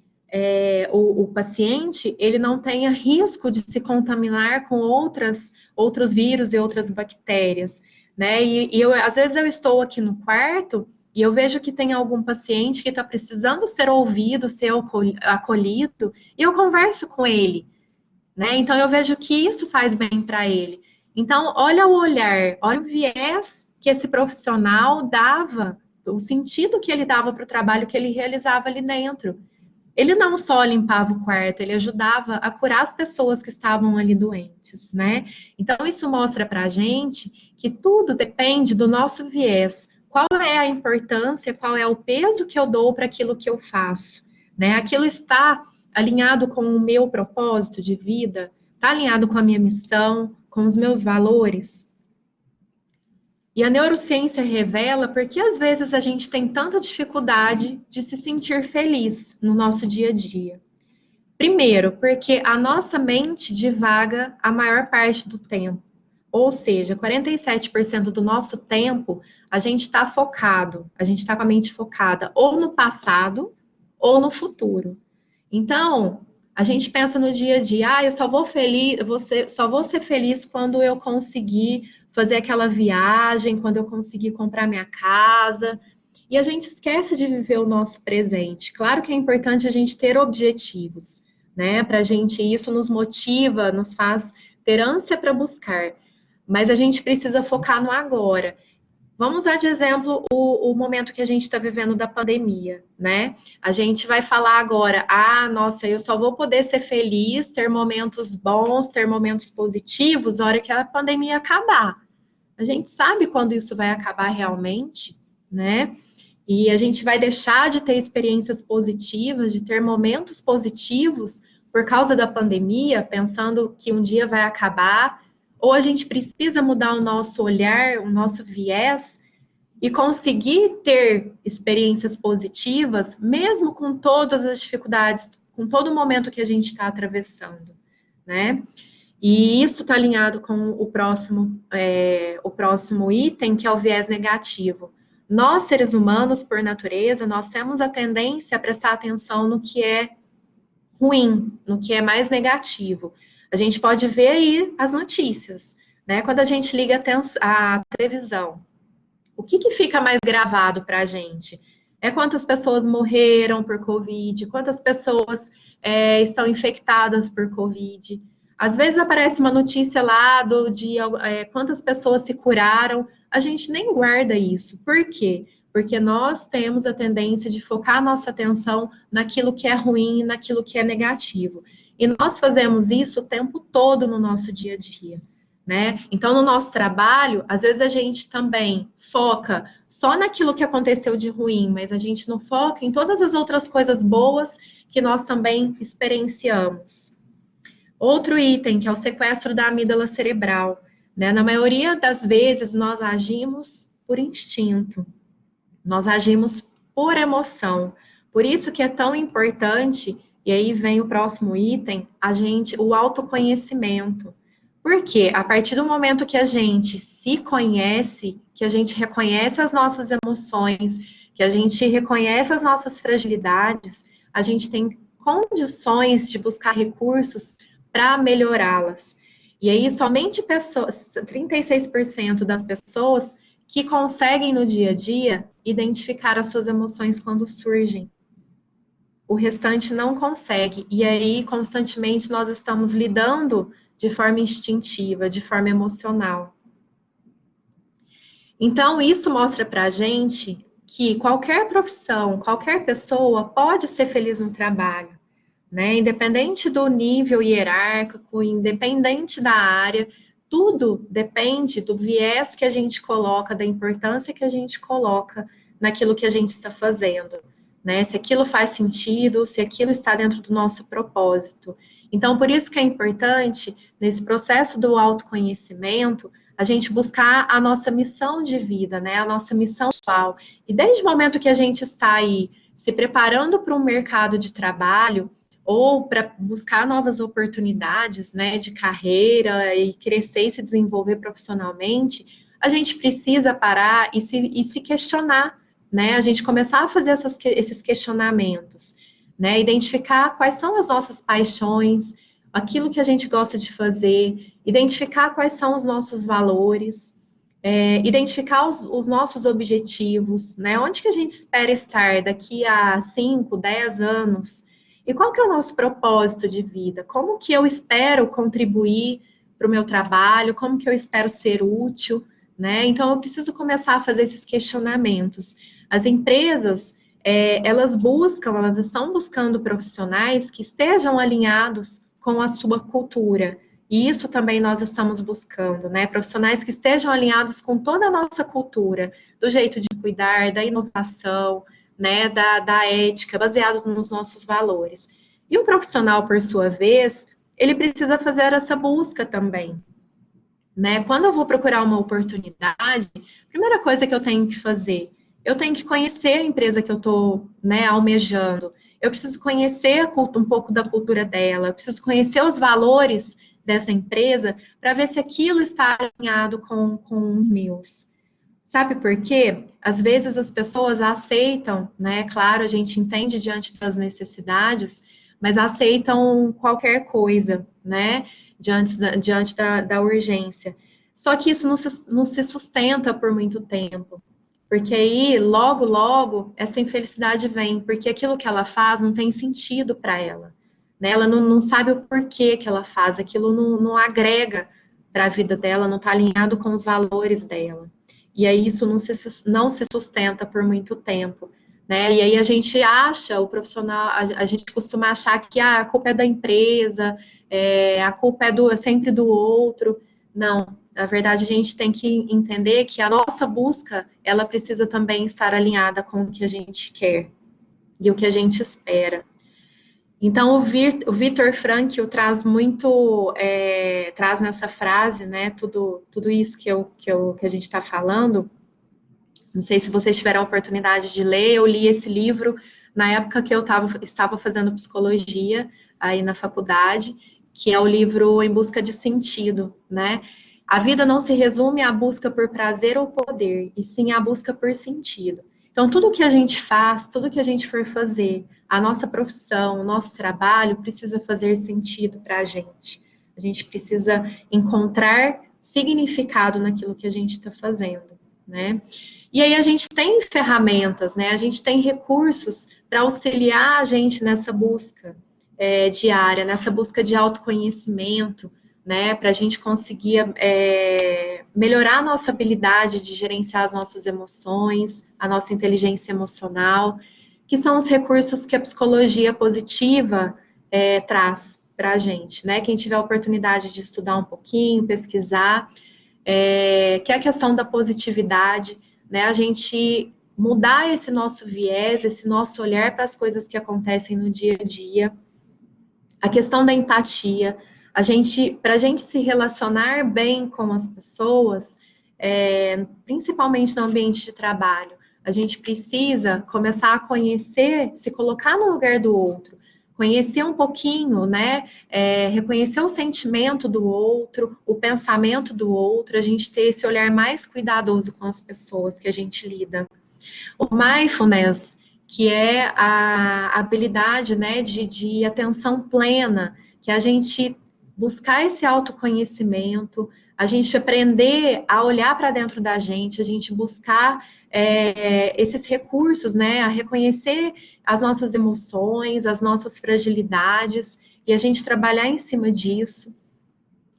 o paciente, ele não tenha risco de se contaminar com outros vírus e outras bactérias, né? Às vezes eu estou aqui no quarto e eu vejo que tem algum paciente que está precisando ser ouvido, ser acolhido, e eu converso com ele, né? Então eu vejo que isso faz bem para ele. Então, olha o olhar, olha o viés que esse profissional dava, o sentido que ele dava para o trabalho que ele realizava ali dentro. Ele não só limpava o quarto, ele ajudava a curar as pessoas que estavam ali doentes, né? Então, isso mostra para a gente que tudo depende do nosso viés. Qual é a importância, qual é o peso que eu dou para aquilo que eu faço, né? Aquilo está alinhado com o meu propósito de vida? Está alinhado com a minha missão, com os meus valores? E a neurociência revela porque às vezes a gente tem tanta dificuldade de se sentir feliz no nosso dia a dia. Primeiro, porque a nossa mente divaga a maior parte do tempo. Ou seja, 47% do nosso tempo a gente está focado, a gente está com a mente focada ou no passado ou no futuro. Então, a gente pensa no dia a dia, eu só vou feliz, só vou ser feliz quando eu conseguir fazer aquela viagem, quando eu conseguir comprar minha casa. E a gente esquece de viver o nosso presente. Claro que é importante a gente ter objetivos, né? Para a gente, isso nos motiva, nos faz ter ânsia para buscar. Mas a gente precisa focar no agora. Vamos usar de exemplo o momento que a gente está vivendo da pandemia, né? A gente vai falar agora, nossa, eu só vou poder ser feliz, ter momentos bons, ter momentos positivos, na hora que a pandemia acabar. A gente sabe quando isso vai acabar realmente, né? E a gente vai deixar de ter experiências positivas, de ter momentos positivos por causa da pandemia, pensando que um dia vai acabar, ou a gente precisa mudar o nosso olhar, o nosso viés e conseguir ter experiências positivas, mesmo com todas as dificuldades, com todo o momento que a gente está atravessando, né? E isso está alinhado com o próximo item, que é o viés negativo. Nós, seres humanos, por natureza, nós temos a tendência a prestar atenção no que é ruim, no que é mais negativo. A gente pode ver aí as notícias, né? Quando a gente liga a televisão, o que fica mais gravado para a gente? É quantas pessoas morreram por Covid, quantas pessoas estão infectadas por Covid. Às vezes aparece uma notícia lá de quantas pessoas se curaram, a gente nem guarda isso. Por quê? Porque nós temos a tendência de focar a nossa atenção naquilo que é ruim, naquilo que é negativo. E nós fazemos isso o tempo todo no nosso dia a dia, né? Então, no nosso trabalho, às vezes a gente também foca só naquilo que aconteceu de ruim, mas a gente não foca em todas as outras coisas boas que nós também experienciamos. Outro item, que é o sequestro da amígdala cerebral, né? Na maioria das vezes, nós agimos por instinto, nós agimos por emoção. Por isso que é tão importante, e aí vem o próximo item, o autoconhecimento. Porque a partir do momento que a gente se conhece, que a gente reconhece as nossas emoções, que a gente reconhece as nossas fragilidades, a gente tem condições de buscar recursos para melhorá-las. E aí, somente 36% das pessoas que conseguem no dia a dia identificar as suas emoções quando surgem. O restante não consegue. E aí, constantemente, nós estamos lidando de forma instintiva, de forma emocional. Então, isso mostra pra gente que qualquer profissão, qualquer pessoa pode ser feliz no trabalho, né? Independente do nível hierárquico, independente da área, tudo depende do viés que a gente coloca, da importância que a gente coloca naquilo que a gente está fazendo, né? Se aquilo faz sentido, se aquilo está dentro do nosso propósito. Então, por isso que é importante, nesse processo do autoconhecimento, a gente buscar a nossa missão de vida, né? A nossa missão pessoal. E desde o momento que a gente está aí se preparando para um mercado de trabalho, ou para buscar novas oportunidades, né, de carreira e crescer e se desenvolver profissionalmente, a gente precisa parar e se questionar, né, a gente começar a fazer esses questionamentos, né, identificar quais são as nossas paixões, aquilo que a gente gosta de fazer, identificar quais são os nossos valores, identificar os nossos objetivos, né, onde que a gente espera estar daqui a 5, 10 anos, e qual que é o nosso propósito de vida? Como que eu espero contribuir para o meu trabalho? Como que eu espero ser útil? Né? Então, eu preciso começar a fazer esses questionamentos. As empresas, elas estão buscando profissionais que estejam alinhados com a sua cultura. E isso também nós estamos buscando, né? Profissionais que estejam alinhados com toda a nossa cultura, do jeito de cuidar, da inovação, né, da ética, baseado nos nossos valores. E o profissional, por sua vez, ele precisa fazer essa busca também. Né? Quando eu vou procurar uma oportunidade, a primeira coisa que eu tenho que fazer, eu tenho que conhecer a empresa que eu estou, né, almejando. Eu preciso conhecer um pouco da cultura dela, eu preciso conhecer os valores dessa empresa para ver se aquilo está alinhado com os meus. Sabe por quê? Às vezes as pessoas aceitam, né? Claro, a gente entende diante das necessidades, mas aceitam qualquer coisa, né? Diante da urgência. Só que isso não se sustenta por muito tempo. Porque aí, logo, logo, essa infelicidade vem, porque aquilo que ela faz não tem sentido para ela. Né? Ela não sabe o porquê que ela faz, aquilo não agrega para a vida dela, não está alinhado com os valores dela. E aí isso não se sustenta por muito tempo. Né? E aí a gente acha, o profissional, a gente costuma achar que a culpa é da empresa, a culpa é sempre do outro. Não, na verdade a gente tem que entender que a nossa busca, ela precisa também estar alinhada com o que a gente quer e o que a gente espera. Então, o Viktor Frankl traz muito, traz nessa frase, né, tudo isso que a gente está falando. Não sei se vocês tiveram a oportunidade de ler, eu li esse livro na época que eu estava fazendo psicologia aí na faculdade, que é o livro Em Busca de Sentido, né? A vida não se resume à busca por prazer ou poder, e sim à busca por sentido. Então, tudo que a gente faz, tudo que a gente for fazer, a nossa profissão, o nosso trabalho, precisa fazer sentido para a gente. A gente precisa encontrar significado naquilo que a gente está fazendo, né? E aí a gente tem ferramentas, né? A gente tem recursos para auxiliar a gente nessa busca diária, nessa busca de autoconhecimento, né? Para a gente conseguir melhorar a nossa habilidade de gerenciar as nossas emoções, a nossa inteligência emocional, que são os recursos que a psicologia positiva traz para a gente, né? Quem tiver a oportunidade de estudar um pouquinho, pesquisar, que é a questão da positividade, né? A gente mudar esse nosso viés, esse nosso olhar para as coisas que acontecem no dia a dia, a questão da empatia, para a gente se relacionar bem com as pessoas, principalmente no ambiente de trabalho, a gente precisa começar a conhecer, se colocar no lugar do outro, conhecer um pouquinho, né? Reconhecer o sentimento do outro, o pensamento do outro, a gente ter esse olhar mais cuidadoso com as pessoas que a gente lida. O mindfulness, que é a habilidade, né, de atenção plena, que é a gente buscar esse autoconhecimento, a gente aprender a olhar para dentro da gente, a gente buscar esses recursos, né? A reconhecer as nossas emoções, as nossas fragilidades, e a gente trabalhar em cima disso.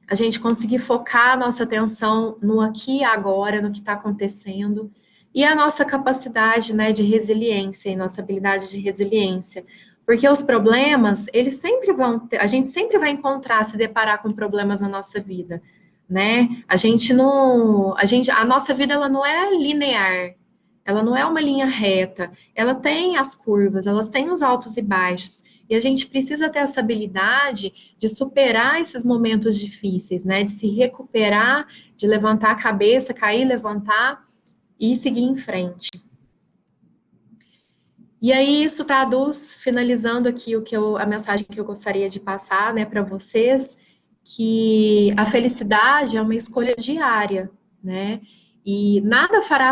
A gente conseguir focar a nossa atenção no aqui e agora, no que está acontecendo, e a nossa capacidade, né, de resiliência e nossa habilidade de resiliência. Porque os problemas, eles sempre vão ter, a gente sempre vai encontrar, se deparar com problemas na nossa vida, né? A nossa vida ela não é linear, ela não é uma linha reta, ela tem as curvas, elas têm os altos e baixos. E a gente precisa ter essa habilidade de superar esses momentos difíceis, né? De se recuperar, de levantar a cabeça, cair, levantar e seguir em frente. E aí isso traduz, finalizando aqui a mensagem que eu gostaria de passar, né, para vocês, que a felicidade é uma escolha diária, né? E nada fará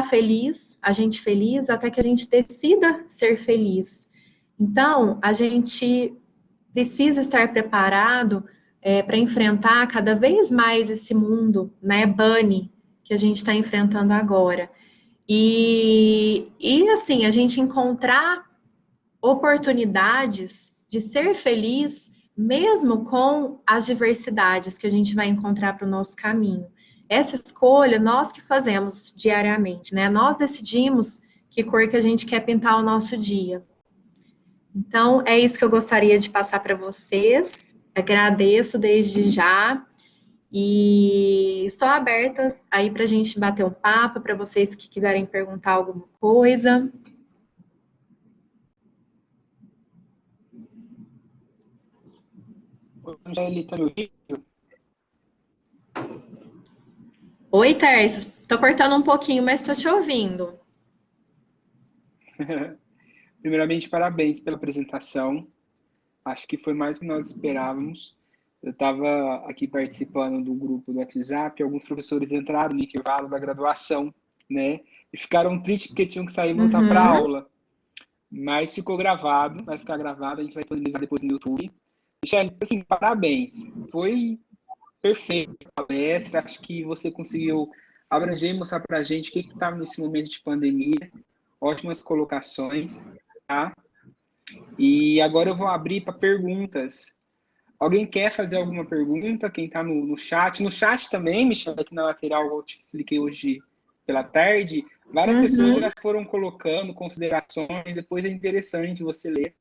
a gente feliz, até que a gente decida ser feliz. Então, a gente precisa estar preparado para enfrentar cada vez mais esse mundo, né, bunny, que a gente está enfrentando agora. E assim, a gente encontrar oportunidades de ser feliz, mesmo com as diversidades que a gente vai encontrar para o nosso caminho. Essa escolha, nós que fazemos diariamente, né? Nós decidimos que cor que a gente quer pintar o nosso dia. Então, é isso que eu gostaria de passar para vocês. Agradeço desde já. E estou aberta aí para a gente bater um papo, para vocês que quiserem perguntar alguma coisa. Oi, Tércio. Estou cortando um pouquinho, mas estou te ouvindo. Primeiramente, parabéns pela apresentação. Acho que foi mais do que nós esperávamos. Eu estava aqui participando do grupo do WhatsApp, alguns professores entraram no intervalo da graduação, né? E ficaram tristes porque tinham que sair e voltar para a aula. Mas ficou gravado, vai ficar gravado, a gente vai disponibilizar depois no YouTube. Michele, assim, parabéns. Foi perfeito a palestra. Acho que você conseguiu abranger e mostrar para a gente o que está nesse momento de pandemia. Ótimas colocações, tá? E agora eu vou abrir para perguntas. Alguém quer fazer alguma pergunta? Quem está no chat? No chat também, Michelle, aqui na lateral, eu te expliquei hoje pela tarde, várias pessoas já foram colocando considerações, depois é interessante você ler.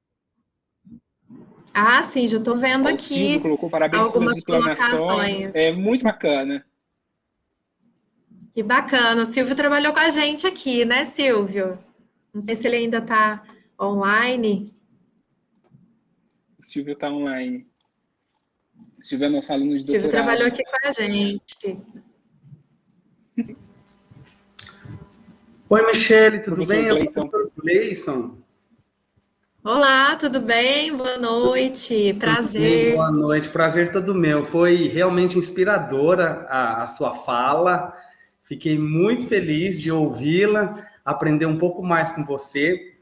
Ah, sim, já estou vendo aqui. O Silvio colocou parabéns pelas explanações. É muito bacana. Que bacana. O Silvio trabalhou com a gente aqui, né, Silvio? Não sei se ele ainda está online. O Silvio está online. O Silvio é nosso aluno de doutorado. Silvio trabalhou aqui com a gente. Oi, Michele, tudo bem? Eu sou o professor Gleison. Olá, tudo bem? Boa noite, prazer. Bem, boa noite, prazer todo meu. Foi realmente inspiradora a sua fala. Fiquei muito feliz de ouvi-la, aprender um pouco mais com você.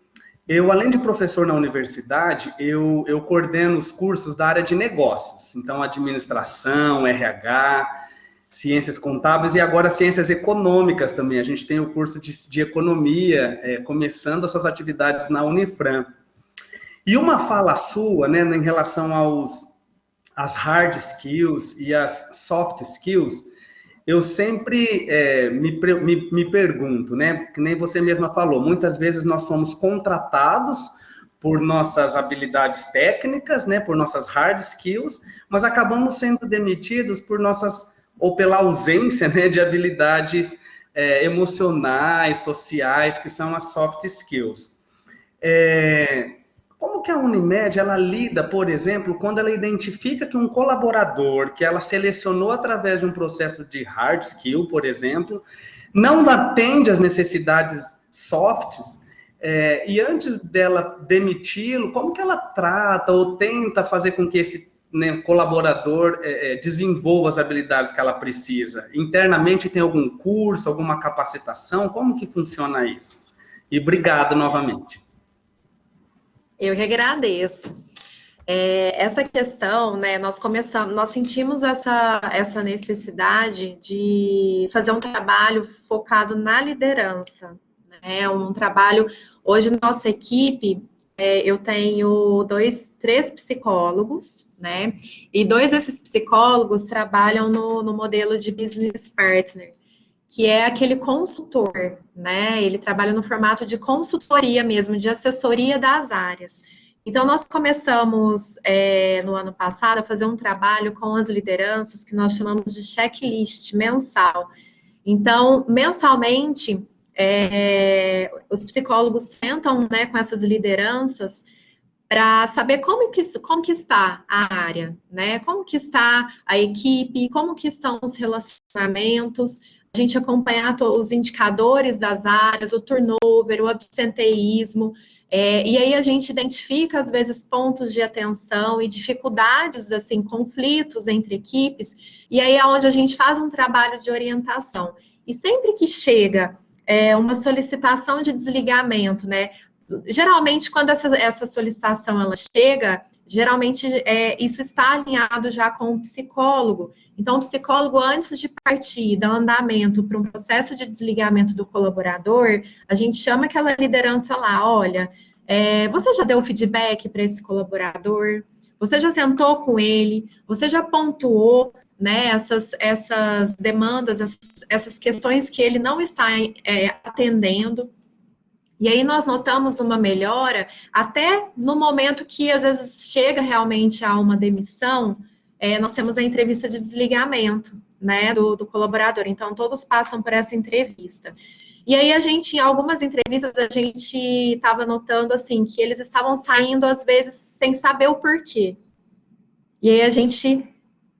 Eu, além de professor na universidade, eu coordeno os cursos da área de negócios. Então, administração, RH, ciências contábeis e agora ciências econômicas também. A gente tem o curso de economia, começando as suas atividades na Unifran. E uma fala sua, né, em relação às hard skills e às soft skills, eu sempre me pergunto, né, que nem você mesma falou, muitas vezes nós somos contratados por nossas habilidades técnicas, né, por nossas hard skills, mas acabamos sendo demitidos por ou pela ausência, né, de habilidades emocionais, sociais, que são as soft skills. Como que a Unimed, ela lida, por exemplo, quando ela identifica que um colaborador que ela selecionou através de um processo de hard skill, por exemplo, não atende às necessidades softs, e antes dela demiti-lo, como que ela trata ou tenta fazer com que esse colaborador desenvolva as habilidades que ela precisa? Internamente tem algum curso, alguma capacitação? Como que funciona isso? E obrigado novamente. Eu que agradeço. Essa questão, né, nós sentimos essa necessidade de fazer um trabalho focado na liderança, né, um trabalho, hoje na nossa equipe, eu tenho três psicólogos, né, e dois desses psicólogos trabalham no modelo de business partner, que é aquele consultor, né, ele trabalha no formato de consultoria mesmo, de assessoria das áreas. Então, nós começamos no ano passado a fazer um trabalho com as lideranças que nós chamamos de checklist mensal. Então, mensalmente, os psicólogos sentam, né, com essas lideranças para saber como que está a área, né? Como que está a equipe, como que estão os relacionamentos, a gente acompanhar os indicadores das áreas, o turnover, o absenteísmo, e aí a gente identifica, às vezes, pontos de atenção e dificuldades, assim, conflitos entre equipes, e aí é onde a gente faz um trabalho de orientação. E sempre que chega uma solicitação de desligamento, né? Geralmente, quando essa solicitação ela chega, geralmente isso está alinhado já com o psicólogo. Então, o psicólogo, antes de partir, dar andamento para um processo de desligamento do colaborador, a gente chama aquela liderança lá, olha, você já deu feedback para esse colaborador? Você já sentou com ele? Você já pontuou, né, essas demandas, essas questões que ele não está atendendo? E aí nós notamos uma melhora até no momento que às vezes chega realmente a uma demissão, nós temos a entrevista de desligamento, né, do colaborador. Então todos passam por essa entrevista. E aí em algumas entrevistas a gente estava notando assim que eles estavam saindo às vezes sem saber o porquê. E aí a gente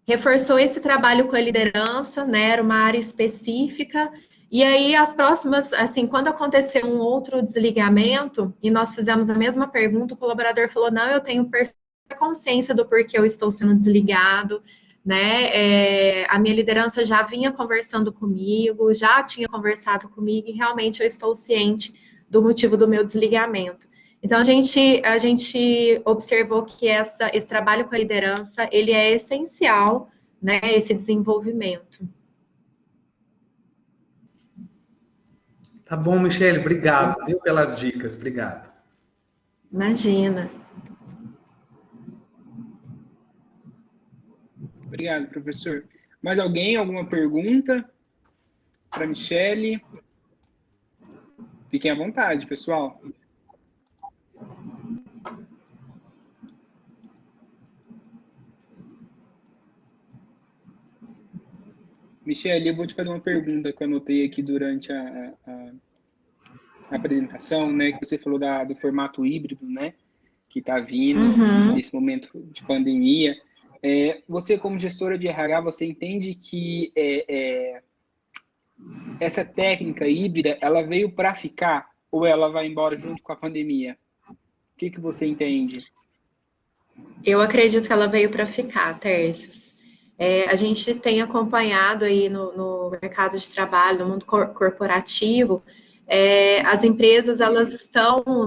reforçou esse trabalho com a liderança, né, era uma área específica. E aí, as próximas, assim, quando aconteceu um outro desligamento, e nós fizemos a mesma pergunta, o colaborador falou, não, eu tenho perfeita consciência do porquê eu estou sendo desligado, né, a minha liderança já vinha conversando comigo, já tinha conversado comigo, e realmente eu estou ciente do motivo do meu desligamento. Então, a gente observou que esse trabalho com a liderança, ele é essencial, né, esse desenvolvimento. Tá bom, Michele, obrigado, viu, pelas dicas, obrigado. Imagina. Obrigado, professor. Mais alguém? Alguma pergunta para a Michele? Fiquem à vontade, pessoal. Michele, eu vou te fazer uma pergunta que eu anotei aqui durante a apresentação, né? Que você falou do formato híbrido, né? Que está vindo nesse momento de pandemia. Você, como gestora de RH, você entende que essa técnica híbrida, ela veio para ficar ou ela vai embora junto com a pandemia? O que você entende? Eu acredito que ela veio para ficar, Tércios. A gente tem acompanhado aí no mercado de trabalho, no mundo corporativo, as empresas,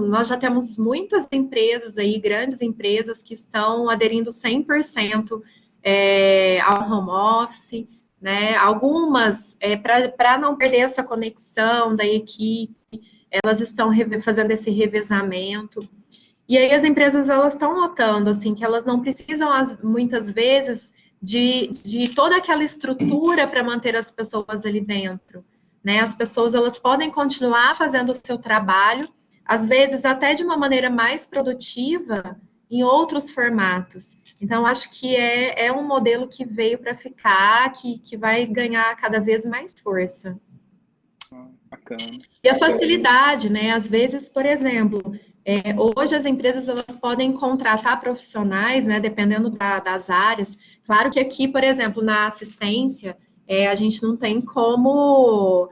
nós já temos muitas empresas aí, grandes empresas, que estão aderindo 100% ao home office, né? Algumas, para não perder essa conexão da equipe, elas estão fazendo esse revezamento. E aí as empresas, elas estão notando, assim, que elas não precisam, muitas vezes, de toda aquela estrutura para manter as pessoas ali dentro, né? As pessoas, elas podem continuar fazendo o seu trabalho, às vezes até de uma maneira mais produtiva, em outros formatos. Então, acho que é um modelo que veio para ficar, que vai ganhar cada vez mais força. Bacana. E a facilidade, né? Às vezes, por exemplo, hoje as empresas, elas podem contratar profissionais, né, dependendo das áreas. Claro que aqui, por exemplo, na assistência, a gente não tem como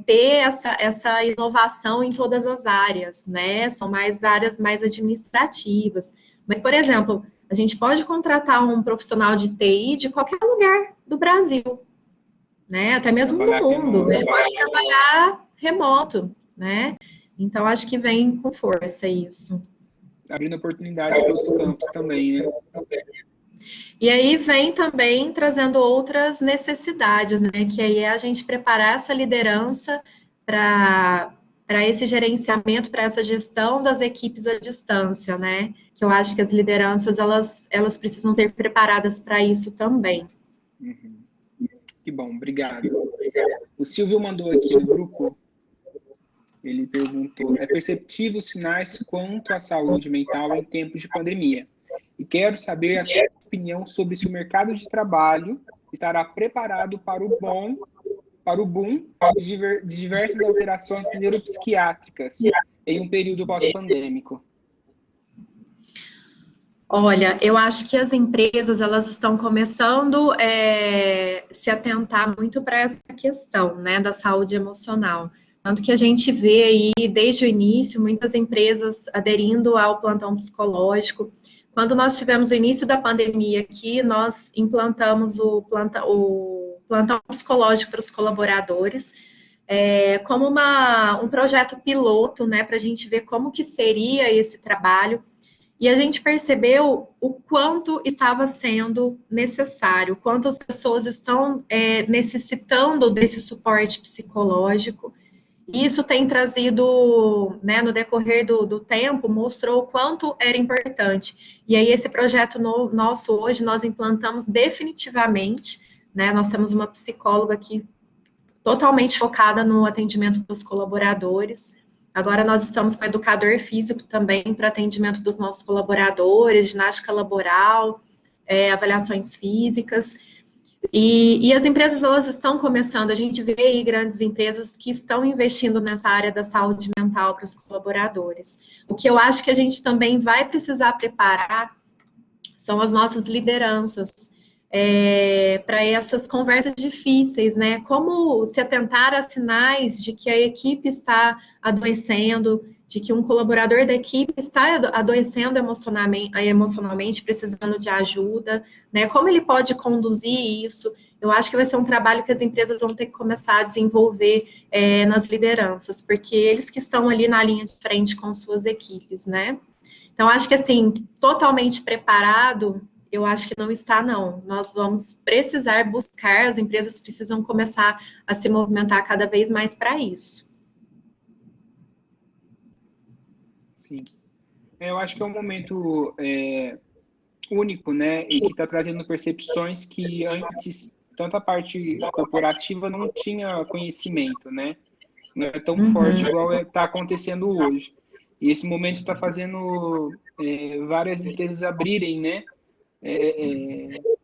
ter essa inovação em todas as áreas, né? São mais áreas mais administrativas. Mas, por exemplo, a gente pode contratar um profissional de TI de qualquer lugar do Brasil, né? Até mesmo no mundo. Ele pode trabalhar remoto, né? Então, acho que vem com força isso. abrindo oportunidades para outros campos também, né? E aí vem também trazendo outras necessidades, né? Que aí é a gente preparar essa liderança para esse gerenciamento, para essa gestão das equipes à distância, né? Que eu acho que as lideranças, elas precisam ser preparadas para isso também. Uhum. Que bom, obrigado. O Silvio mandou aqui no grupo, ele perguntou, é perceptível sinais quanto à saúde mental em tempos de pandemia? E quero saber a sua opinião sobre se o mercado de trabalho estará preparado para o boom de diversas alterações neuropsiquiátricas em um período pós-pandêmico. Olha, eu acho que as empresas elas estão começando se atentar muito para essa questão, né, da saúde emocional. Tanto que a gente vê aí, desde o início, muitas empresas aderindo ao plantão psicológico. Quando nós tivemos o início da pandemia aqui, nós implantamos o plantão psicológico para os colaboradores, como um projeto piloto, né, para a gente ver como que seria esse trabalho. E a gente percebeu o quanto estava sendo necessário, o quanto as pessoas estão necessitando desse suporte psicológico. E isso tem trazido, né, no decorrer do tempo, mostrou o quanto era importante. E aí esse projeto nosso hoje, nós implantamos definitivamente, né, nós temos uma psicóloga aqui totalmente focada no atendimento dos colaboradores. Agora nós estamos com educador físico também para atendimento dos nossos colaboradores, ginástica laboral, avaliações físicas. E as empresas, elas estão começando, a gente vê aí grandes empresas que estão investindo nessa área da saúde mental para os colaboradores. O que eu acho que a gente também vai precisar preparar são as nossas lideranças, para essas conversas difíceis, né? Como se atentar a sinais de que a equipe está adoecendo, de que um colaborador da equipe está adoecendo emocionalmente, precisando de ajuda, né? Como ele pode conduzir isso? Eu acho que vai ser um trabalho que as empresas vão ter que começar a desenvolver nas lideranças, porque eles que estão ali na linha de frente com suas equipes, né? Então, acho que, assim, totalmente preparado, eu acho que não está, não. Nós vamos precisar buscar, as empresas precisam começar a se movimentar cada vez mais para isso. Sim. Eu acho que é um momento único, né? E que está trazendo percepções que antes, tanto a parte corporativa não tinha conhecimento, né? Não é tão forte igual está acontecendo hoje. E esse momento está fazendo várias empresas abrirem, né?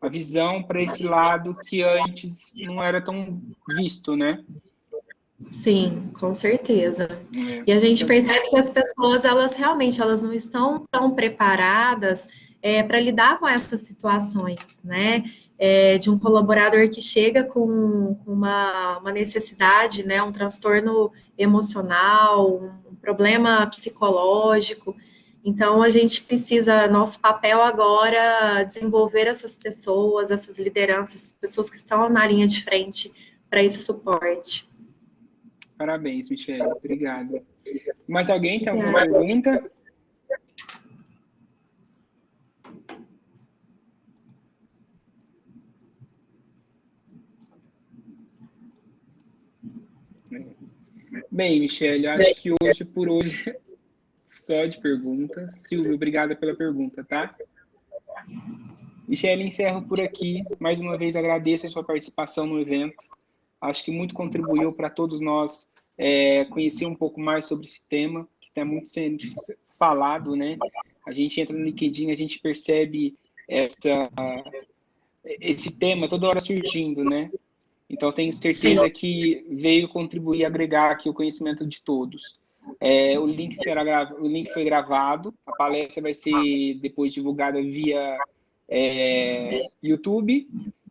A visão para esse lado que antes não era tão visto, né? Sim, com certeza. E a gente percebe que as pessoas, elas realmente, elas não estão tão preparadas para lidar com essas situações, né? De um colaborador que chega com uma necessidade, né? Um transtorno emocional, um problema psicológico. Então, a gente precisa, nosso papel agora, desenvolver essas pessoas, essas lideranças, pessoas que estão na linha de frente para esse suporte. Parabéns, Michele. Obrigado. Mais alguém tem alguma pergunta? Bem, Michele, acho que por hoje, só de perguntas. Silvio, obrigada pela pergunta, tá? Michele, encerro por aqui. Mais uma vez agradeço a sua participação no evento. Acho que muito contribuiu para todos nós conhecer um pouco mais sobre esse tema, que está muito sendo falado, né? A gente entra no LinkedIn, a gente percebe esse tema toda hora surgindo, né? Então, tenho certeza que veio contribuir e agregar aqui o conhecimento de todos. O link foi gravado, a palestra vai ser depois divulgada via YouTube.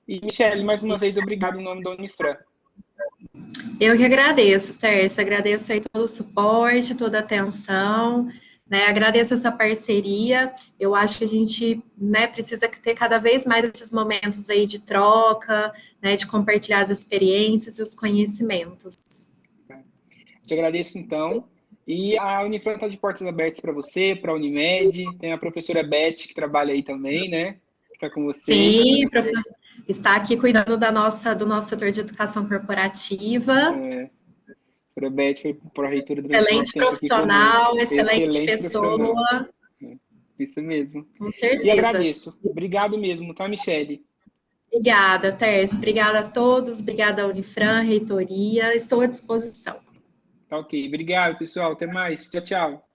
E, Michele, mais uma vez, obrigado em nome da Unifran. Eu que agradeço, Tércio, agradeço aí todo o suporte, toda a atenção, né? Agradeço essa parceria. Eu acho que a gente, né, precisa ter cada vez mais esses momentos aí de troca, né, de compartilhar as experiências e os conhecimentos. Te agradeço, então, E a Unifran está de portas abertas para você, para a Unimed. Tem a professora Beth, que trabalha aí também, né? Está com você. Sim, está aqui cuidando do nosso setor de educação corporativa. A professora Beth foi pró-reitora durante Excelente muito tempo aqui profissional, conosco. excelente Profissional. pessoa. Isso mesmo. Com certeza. E agradeço. Obrigado mesmo, tá, Michele? Obrigada, Tércio. Obrigada a todos. Obrigada, Unifran, reitoria. Estou à disposição. Tá ok. Obrigado, pessoal. Até mais. Tchau, tchau.